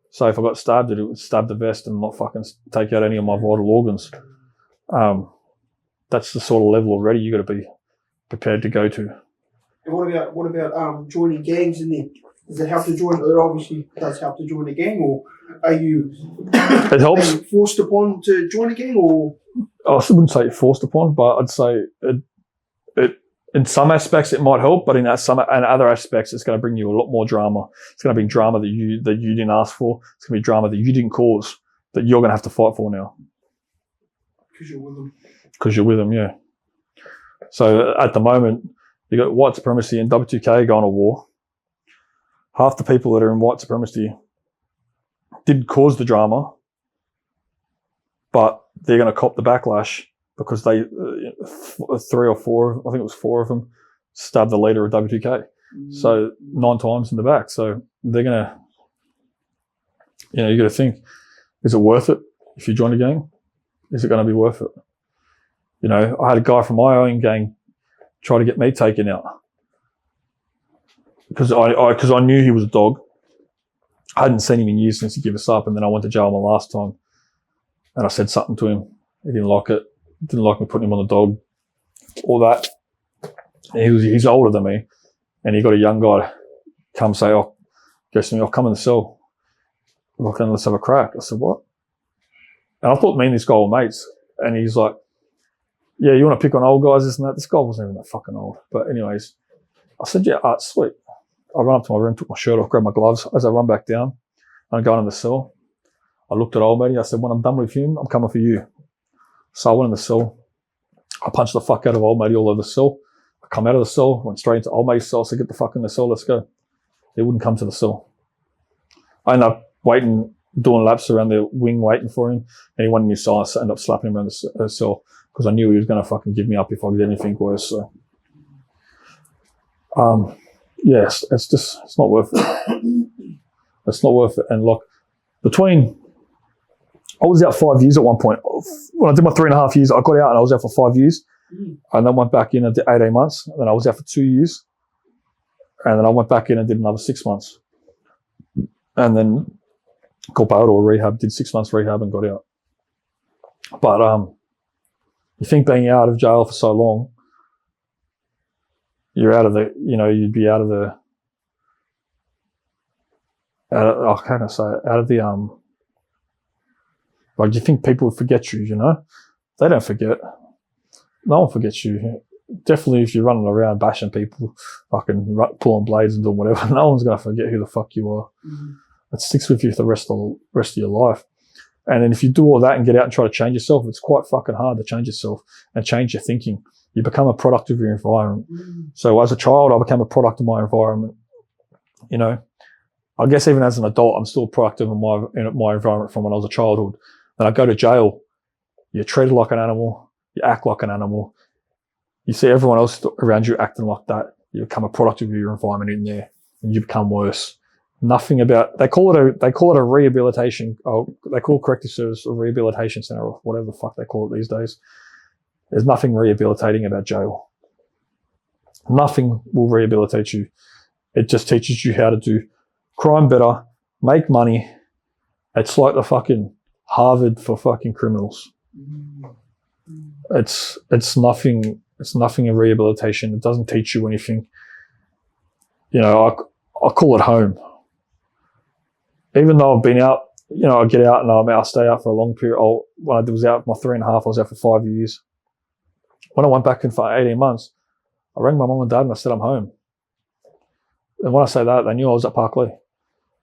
So if I got stabbed, it would stab the vest and not fucking take out any of my vital organs. That's the sort of level already you got to be prepared to go to. And what about joining gangs in there? Does it help to join? It obviously does help to join a gang, or are you? It helps. Are you forced upon to join a gang, or? I wouldn't say forced upon, but I'd say it. In some aspects, it might help, but in other aspects, it's going to bring you a lot more drama. It's going to bring drama that you didn't ask for. It's going to be drama that you didn't cause, that you're going to have to fight for now. Because you're with them. Because you're with them, yeah. So at the moment, you got white supremacy and W2K going to war. Half the people that are in white supremacy didn't cause the drama, but they're going to cop the backlash because they 3 or 4, I think it was 4 of them, stabbed the leader of W2K. So 9 times in the back. So they're going to, you got to think, is it worth it if you join a gang? Is it going to be worth it? I had a guy from my own gang try to get me taken out because I knew he was a dog. I hadn't seen him in years since he gave us up, and then I went to jail my last time, and I said something to him. He didn't like it. Didn't like me putting him on the dog, all that. And he's older than me, and he got a young guy to come say, goes to me, I'll come in the cell. Look, let's have a crack. I said, what? And I thought me and this guy were mates. And he's like, yeah, you want to pick on old guys, this and that? This guy wasn't even that fucking old. But anyways, I said, yeah, sweet. I ran up to my room, took my shirt off, grabbed my gloves. As I run back down, I'm going in the cell. I looked at old matey. I said, when I'm done with him, I'm coming for you. So I went in the cell. I punched the fuck out of old matey all over the cell. I come out of the cell, went straight into old matey's cell. I said, get the fuck in the cell, let's go. He wouldn't come to the cell. I ended up waiting, doing laps around the wing, waiting for him. And he wanted me to I ended up slapping him around the cell because I knew he was going to fucking give me up if I did anything worse. So, yes, it's not worth it. It's not worth it. And look, I was out 5 years at one point. When I did my 3.5 years, I got out and I was out for 5 years. And then went back in and did 18 months. And then I was out for 2 years. And then I went back in and did another 6 months. And then got bailed or rehab, did 6 months rehab and got out. But you think being out of jail for so long, you're out of the, you'd be out of the, how can I say it? Out of the, like, you think people would forget you, They don't forget. No one forgets you. Definitely if you're running around bashing people, fucking pulling blades and doing whatever, no one's going to forget who the fuck you are. Mm-hmm. It sticks with you for the rest of your life. And then if you do all that and get out and try to change yourself, it's quite fucking hard to change yourself and change your thinking. You become a product of your environment. Mm-hmm. So as a child, I became a product of my environment. I guess even as an adult, I'm still a product of my environment from when I was a childhood. Then I go to jail, you're treated like an animal, you act like an animal. You see everyone else around you acting like that, you become a product of your environment in there, and you become worse. Nothing about, they call it a rehabilitation, they call corrective service a rehabilitation center or whatever the fuck they call it these days. There's nothing rehabilitating about jail. Nothing will rehabilitate you. It just teaches you how to do crime better, make money. It's like the fucking Harvard for fucking criminals. It's nothing a rehabilitation. It doesn't teach you anything. I call it home. Even though I've been out, I get out and I stay out for a long period. When I was out my 3.5, I was out for 5 years. When I went back in for 18 months, I rang my mum and dad and I said I'm home. And when I say that, they knew I was at Parkley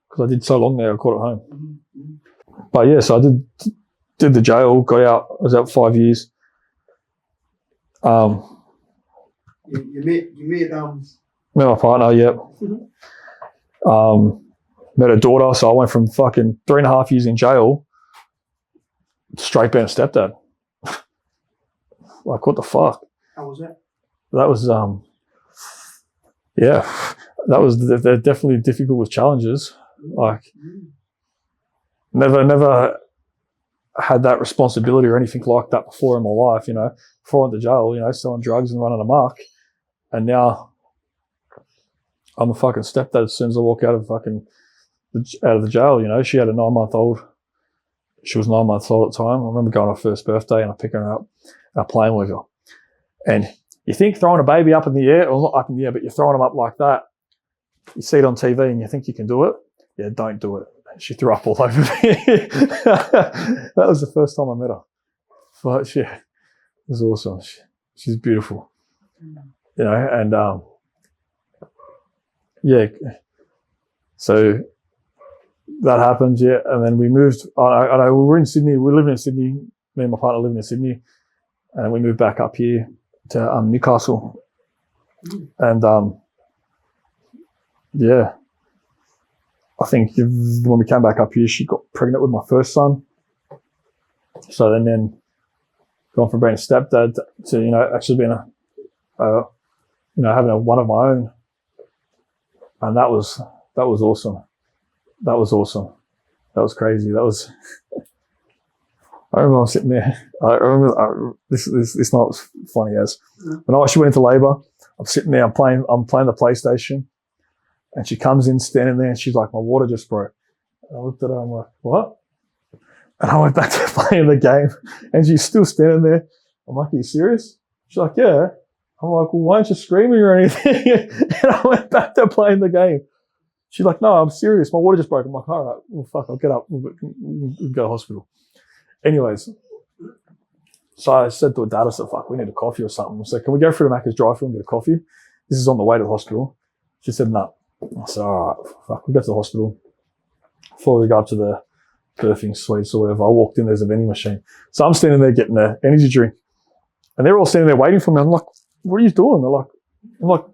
because I did so long there. I called it home. But yeah, so I did the jail, got out. I was out for 5 years. You met my partner, yep. Met her daughter, so I went from fucking 3.5 years in jail straight being a stepdad. Like, what the fuck? How was that? That was, yeah, that was, they're definitely difficult with challenges. Like, never had that responsibility or anything like that before in my life, Before I went to jail, selling drugs and running amok. And now I'm a fucking stepdad as soon as I walk out of the jail, She had a 9-month-old. She was 9 months old at the time. I remember going on her first birthday and I picked her up and I'm playing with her. And you think throwing a baby up in the air, or not up in the air, but you're throwing them up like that. You see it on TV and you think you can do it. Yeah, don't do it. She threw up all over me. That was the first time I met her. But yeah, it was awesome. She's beautiful. And yeah. So that happened, yeah. And then we moved. I know we were in Sydney. We lived in Sydney. Me and my partner living in Sydney. And we moved back up here to Newcastle. And yeah. I think when we came back up here, she got pregnant with my first son. So then gone from being a stepdad to, actually being having one of my own. And that was awesome. That was awesome. That was crazy. That was, I remember I'm sitting there. This night was funny as. When she went into labour, I'm sitting there, I'm playing the PlayStation. And she comes in standing there and she's like, my water just broke. And I looked at her, I'm like, what? And I went back to playing the game and she's still standing there. I'm like, are you serious? She's like, yeah. I'm like, well, why aren't you screaming or anything? And I went back to playing the game. She's like, no, I'm serious. My water just broke. I'm like, all right, well, fuck, I'll get up. We'll go to the hospital. Anyways, so I said to her dad, I said, fuck, we need a coffee or something. I said, can we go through to Macca's drive-thru and get a coffee? This is on the way to the hospital. She said, no. I said, all right, fuck, we go to the hospital. Before we go up to the birthing suites or whatever, I walked in, there's a vending machine. So I'm standing there getting an energy drink. And they're all standing there waiting for me. I'm like, what are you doing? I'm like,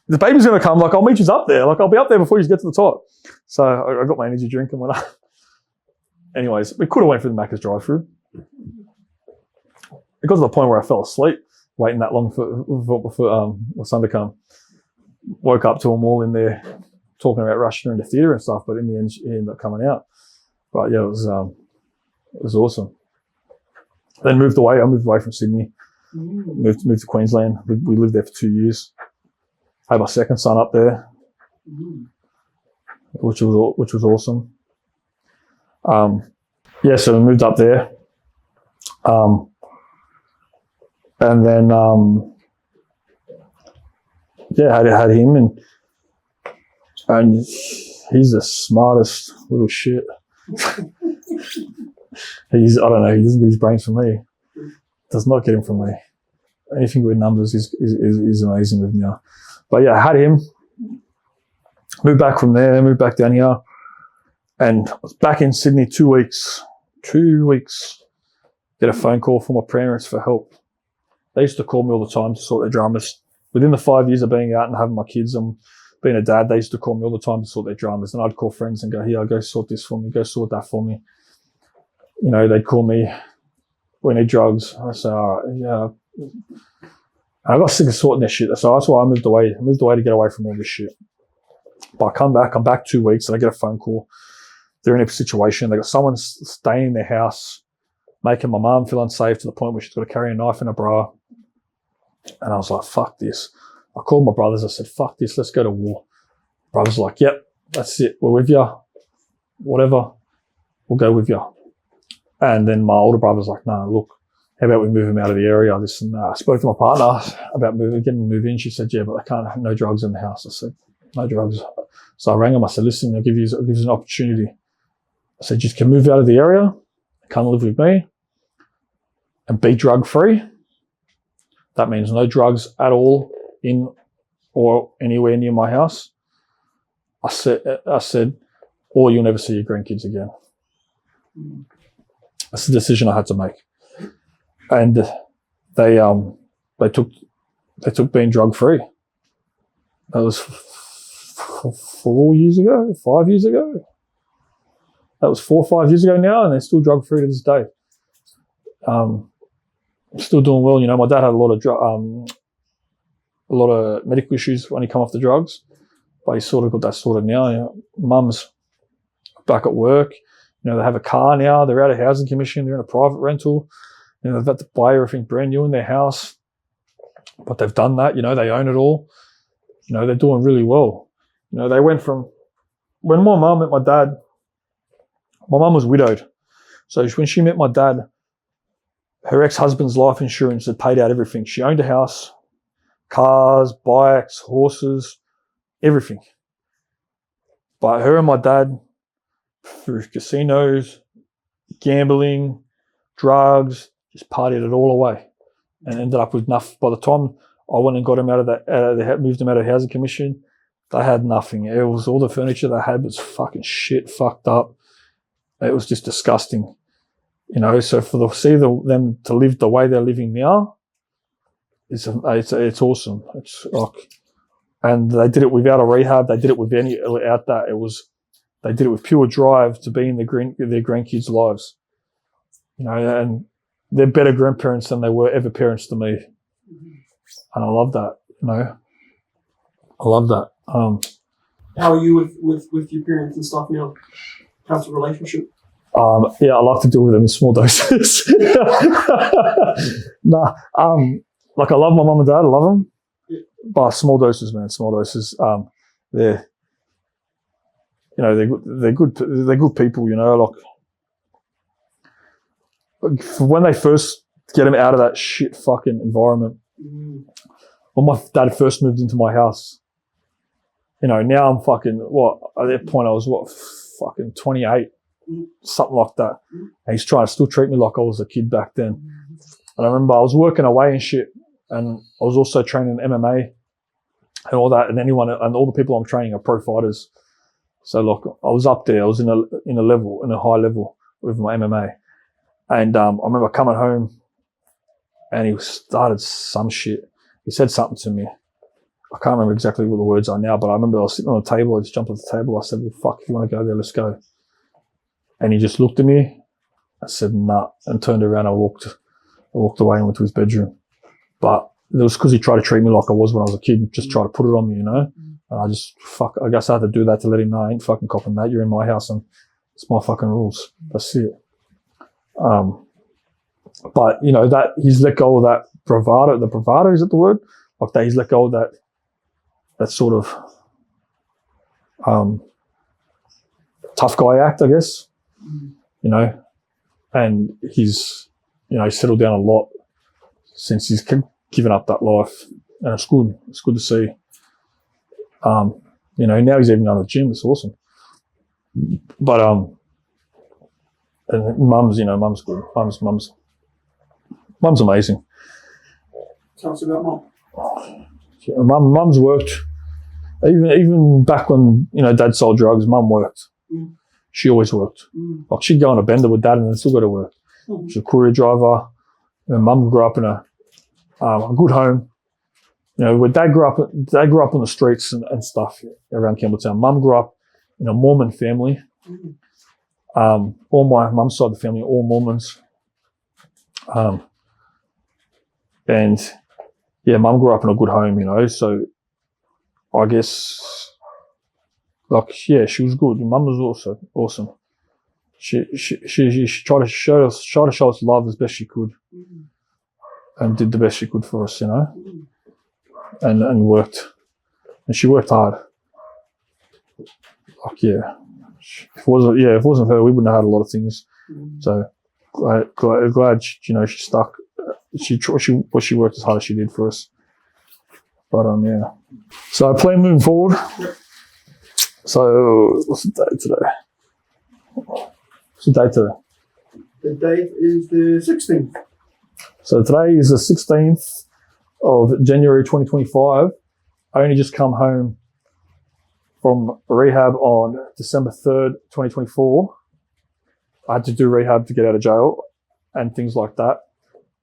the baby's going to come. Like, I'll meet you up there. Like, I'll be up there before you get to the top. So I got my energy drink and went up. Anyways, we could have went through the Macca's drive-thru. It got to the point where I fell asleep waiting that long for my son to come. Woke up to them all in there talking about rushing her into theatre and stuff, but in the end, he ended up coming out. But yeah, it was awesome. Then moved away. I moved away from Sydney. Moved to Queensland. We lived there for 2 years. Had my second son up there, which was awesome. Yeah, so we moved up there. And then had him, and he's the smartest little shit. I don't know, he doesn't get his brains from me. Does not get him from me. Anything with numbers is amazing with me now. But yeah, I had him. Moved back from there, moved back down here, and I was back in Sydney 2 weeks. 2 weeks. Get a phone call from my parents for help. They used to call me all the time to sort their dramas. Within the 5 years of being out and having my kids and being a dad, they used to call me all the time to sort their dramas. And I'd call friends and go, here, go sort this for me, go sort that for me. You know, they'd call me, we need drugs. I say, all right, yeah. And I got sick of sorting this shit. So that's why I moved away. I moved away to get away from all this shit. But I come back 2 weeks and I get a phone call. They're in a situation. They got someone staying in their house, making my mum feel unsafe to the point where she's got to carry a knife in her bra. And I was like, fuck this. I called my brothers. I said, fuck this. Let's go to war. Brothers were like, yep, that's it. We're with you. Whatever. We'll go with you. And then my older brother's like, no, look, how about we move him out of the area? This and that. I spoke to my partner about getting him moved in. She said, yeah, but I can't have no drugs in the house. I said, no drugs. So I rang him. I said, listen, I'll give you an opportunity. I said, you can move out of the area, come live with me, and be drug free. That means no drugs at all in or anywhere near my house. I said, or you'll never see your grandkids again. That's the decision I had to make. And they took being drug free. That was 4 years ago, 5 years ago. That was 4 or 5 years ago now, and they're still drug free to this day. Still doing well. You know, my dad had a lot of medical issues when he come off the drugs, but he's sort of got that sorted now. You know, mum's back at work. You know, they have a car now. They're out of housing commission. They're in a private rental. You know, they've had to buy everything brand new in their house, but they've done that. You know, they own it all. You know, they're doing really well. You know, they went from when my mum met my dad. My mum was widowed, so when she met my dad, her ex-husband's life insurance had paid out everything. She owned a house, cars, bikes, horses, everything. But her and my dad, through casinos, gambling, drugs, just partied it all away and ended up with nothing. By the time I went and got him moved him out of housing commission, they had nothing. It was all the furniture they had was fucking shit, fucked up. It was just disgusting. You know, so them to live the way they're living now, it's awesome. It's like, and they did it without a rehab. They did it with out that. They did it with pure drive to be in their grandkids' lives. You know, and they're better grandparents than they were ever parents to me. And I love that. You know, I love that. How are you with your parents and stuff now? How's the relationship? Yeah, I like to deal with them in small doses. Like I love my mum and dad, I love them, but small doses, man, small doses. They're good people, you know. Like when they first get them out of that shit fucking environment. When my dad first moved into my house, you know, now I'm fucking, at that point I was, fucking 28, something like that. And he's trying to still treat me like I was a kid back then. And I remember I was working away and shit, and I was also training MMA and all that, and all the people I'm training are pro fighters. So look, I was up there, I was in a high level with my MMA. And I remember coming home and he started some shit. He said something to me. I can't remember exactly what the words are now, but I remember I was sitting on the table. I just jumped off the table. I said, well, fuck, if you want to go there, let's go. And he just looked at me. I said, nah, and turned around. I walked away and went to his bedroom. But it was because he tried to treat me like I was when I was a kid, just try to put it on me, you know? And I guess I had to do that to let him know I ain't fucking copping that. You're in my house and it's my fucking rules. That's it. But, you know, that he's let go of that bravado. The bravado, is that the word? Like that he's let go of that sort of tough guy act, I guess, you know, and he's, you know, he's settled down a lot since he's given up that life, and it's good to see. You know, now he's even going to the gym. It's awesome. But and mum's good. Mum's amazing. Tell us about mum. Mum's worked. Even back when, you know, Dad sold drugs, Mum worked. She always worked. Like she'd go on a bender with Dad and then still go to work. She's a courier driver. You know, Mum grew up in a good home. You know, where Dad grew up on the streets and stuff around Campbelltown. Mum grew up in a Mormon family. All my mum's side of the family, all Mormons. And yeah, Mum grew up in a good home, you know, so I guess, like, yeah, she was good. Mum was also awesome. She tried to show us love as best she could, and did the best she could for us, you know, and worked, and she worked hard. Like, yeah, if it wasn't for her, we wouldn't have had a lot of things. So glad you know, she stuck. She worked as hard as she did for us. But yeah. So I plan moving forward. So what's the date today? The date is the 16th. So today is the 16th of January 2025. I only just come home from rehab on December 3rd, 2024. I had to do rehab to get out of jail and things like that.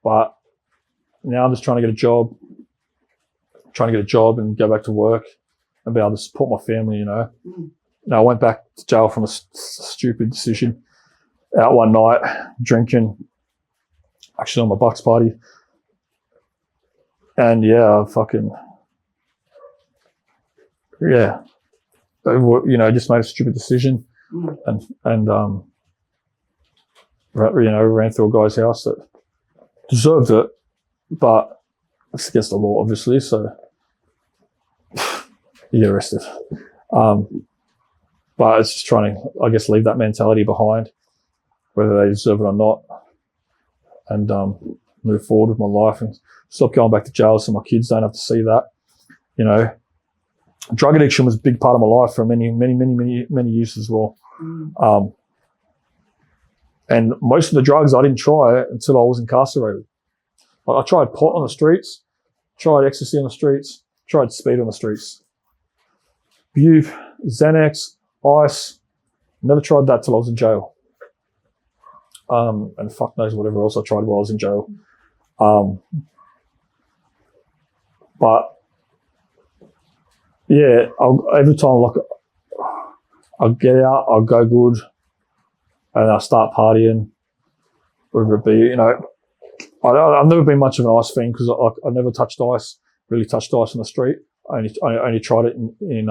But now I'm just trying to get a job and go back to work and be able to support my family, you know. Now I went back to jail from a stupid decision. Out one night, drinking, actually on my Bucks party. And yeah, you know, just made a stupid decision and you know, ran through a guy's house that deserved it, but it's against the law, obviously, so you get arrested. But it's just trying to, I guess, leave that mentality behind, whether they deserve it or not, and move forward with my life and stop going back to jail so my kids don't have to see that. You know, drug addiction was a big part of my life for many years as well. And most of the drugs I didn't try until I was incarcerated. Like I tried pot on the streets, tried ecstasy on the streets, tried speed on the streets. Bute, Xanax, ice, never tried that till I was in jail. And fuck knows whatever else I tried while I was in jail. But yeah, every time I'll get out, I'll go good, and I'll start partying. Whether it be, you know, I've never been much of an ice fiend because I never touched ice, really touched ice on the street. I only tried it in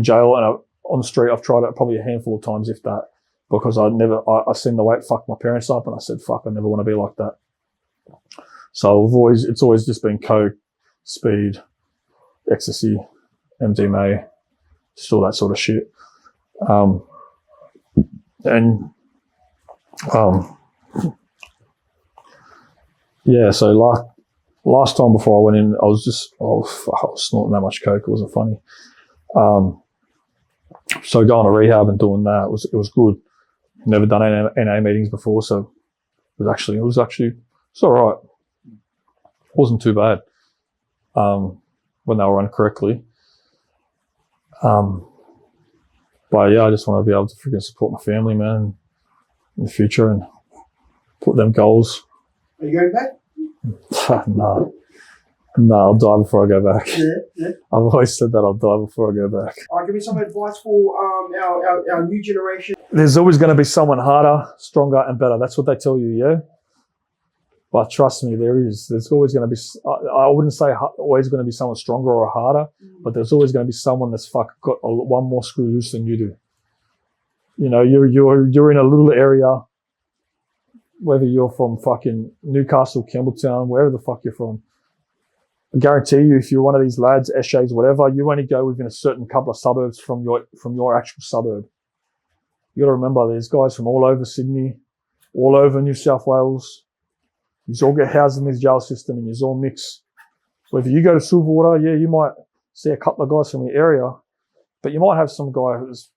jail, and on the street I've tried it probably a handful of times, if that, because I seen the way it fucked my parents up, and I said, fuck, I never want to be like that. So it's always just been coke, speed, ecstasy, MDMA, just all that sort of shit. Yeah, so like last time before I went in, I was snorting that much coke. It wasn't funny. So going to rehab and doing that it was good. Never done NA meetings before, so it was all right. It wasn't too bad when they were run correctly. But yeah, I just want to be able to freaking support my family, man, in the future and put them goals. Are you going back? No, I'll die before I go back. Yeah. I've always said that I'll die before I go back. Give me some advice for our new generation. There's always going to be someone harder, stronger, and better. That's what they tell you, yeah? But trust me, there's always going to be, I wouldn't say always going to be someone stronger or harder, but there's always going to be someone that's got one more screw loose than you do. You know, you're in a little area, whether you're from fucking Newcastle, Campbelltown, wherever the fuck you're from. I guarantee you, if you're one of these lads, Eshays, whatever, you only go within a certain couple of suburbs from your actual suburb. You got to remember, there's guys from all over Sydney, all over New South Wales. You all get housed in this jail system and you all mix. Whether you go to Silverwater, yeah, you might see a couple of guys from the area, but you might have some guy who's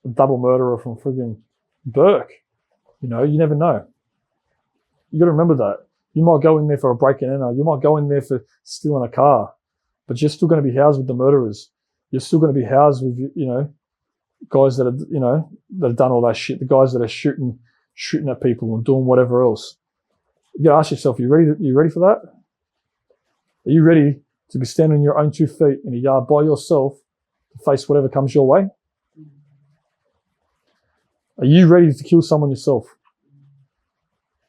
a double murderer from friggin' Burke. You know, you never know. You got to remember that. You might go in there for a break and enter. You might go in there for stealing a car, but you're still going to be housed with the murderers. You're still going to be housed with, you know, guys that have done all that shit. The guys that are shooting at people and doing whatever else. You got to ask yourself, you ready for that? Are you ready to be standing on your own 2 feet in a yard by yourself to face whatever comes your way? Are you ready to kill someone yourself?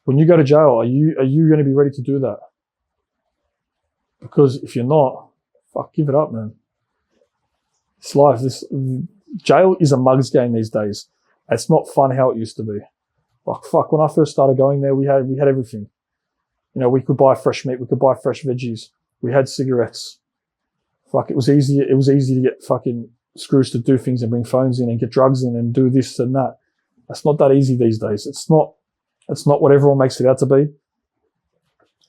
When you go to jail, are you going to be ready to do that? Because if you're not, fuck, give it up, man. It's life. Jail is a mug's game these days. It's not fun how it used to be. Like, fuck, when I first started going there, we had everything. You know, we could buy fresh meat, we could buy fresh veggies, we had cigarettes. Fuck, it was easy to get fucking screws to do things and bring phones in and get drugs in and do this and that. That's not that easy these days. It's not what everyone makes it out to be.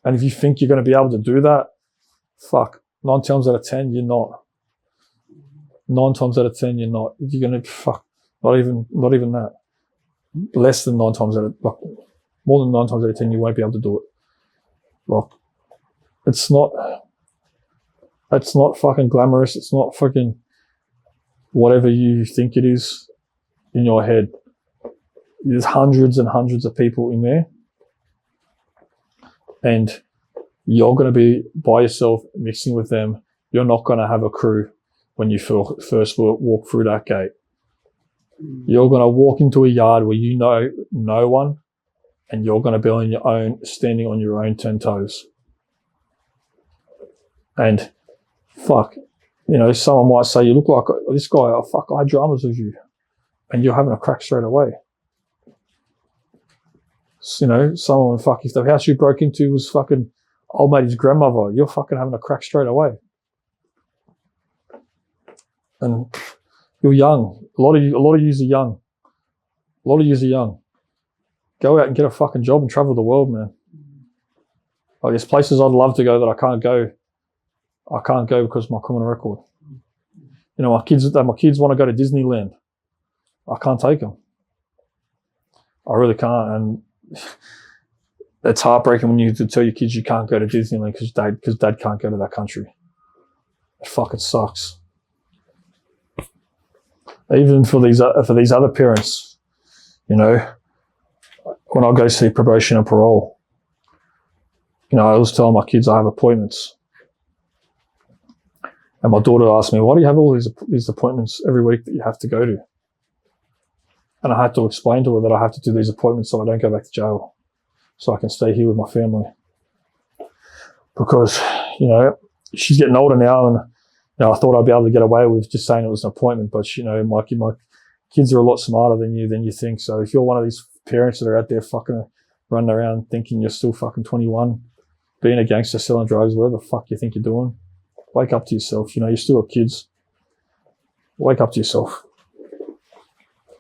And if you think you're going to be able to do that, fuck, 9 times out of 10, you're not. 9 times out of 10, you're not. You're going to, fuck, not even that. Less than 9 times out of, like, more than 9 times out of 10, you won't be able to do it. Like, it's not fucking glamorous. It's not fucking whatever you think it is in your head. There's hundreds and hundreds of people in there, and you're going to be by yourself mixing with them. You're not going to have a crew when you first walk through that gate. You're going to walk into a yard where you know no one, and you're going to be on your own, standing on your own 10 toes. And fuck, you know, someone might say, you look like this guy. Oh, fuck, I had dramas with you. And you're having a crack straight away. You know, someone, fuck, if the house you broke into was fucking old matey's grandmother, you're fucking having a crack straight away. And you're young. A lot of you are young. A lot of you are young. Go out and get a fucking job and travel the world, man. Like, there's places I'd love to go that I can't go. I can't go because of my criminal record. You know, my kids want to go to Disneyland. I can't take them. I really can't. And it's heartbreaking when you tell your kids you can't go to Disneyland because dad can't go to that country. It fucking sucks. Even for these other parents, you know, when I go see probation and parole, you know, I always tell my kids I have appointments. And my daughter asked me, why do you have all these appointments every week that you have to go to? And I had to explain to her that I have to do these appointments so I don't go back to jail, so I can stay here with my family. Because, you know, she's getting older now, and you know, I thought I'd be able to get away with just saying it was an appointment. But, you know, my kids are a lot smarter than you think. So if you're one of these parents that are out there fucking running around thinking you're still fucking 21, being a gangster, selling drugs, whatever the fuck you think you're doing, wake up to yourself. You know, you're still kids. Wake up to yourself.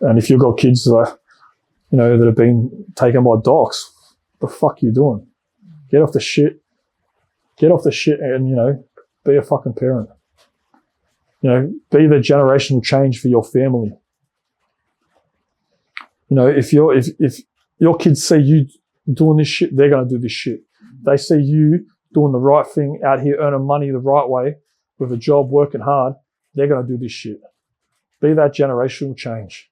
And if you've got kids that, you know, that have been taken by docs, what the fuck are you doing? Get off the shit. get off the shit and, you know, be a fucking parent. You know, be the generational change for your family. You know, if your kids see you doing this shit, they're going to do this shit. They see you doing the right thing out here, earning money the right way with a job, working hard, they're going to do this shit. Be that generational change.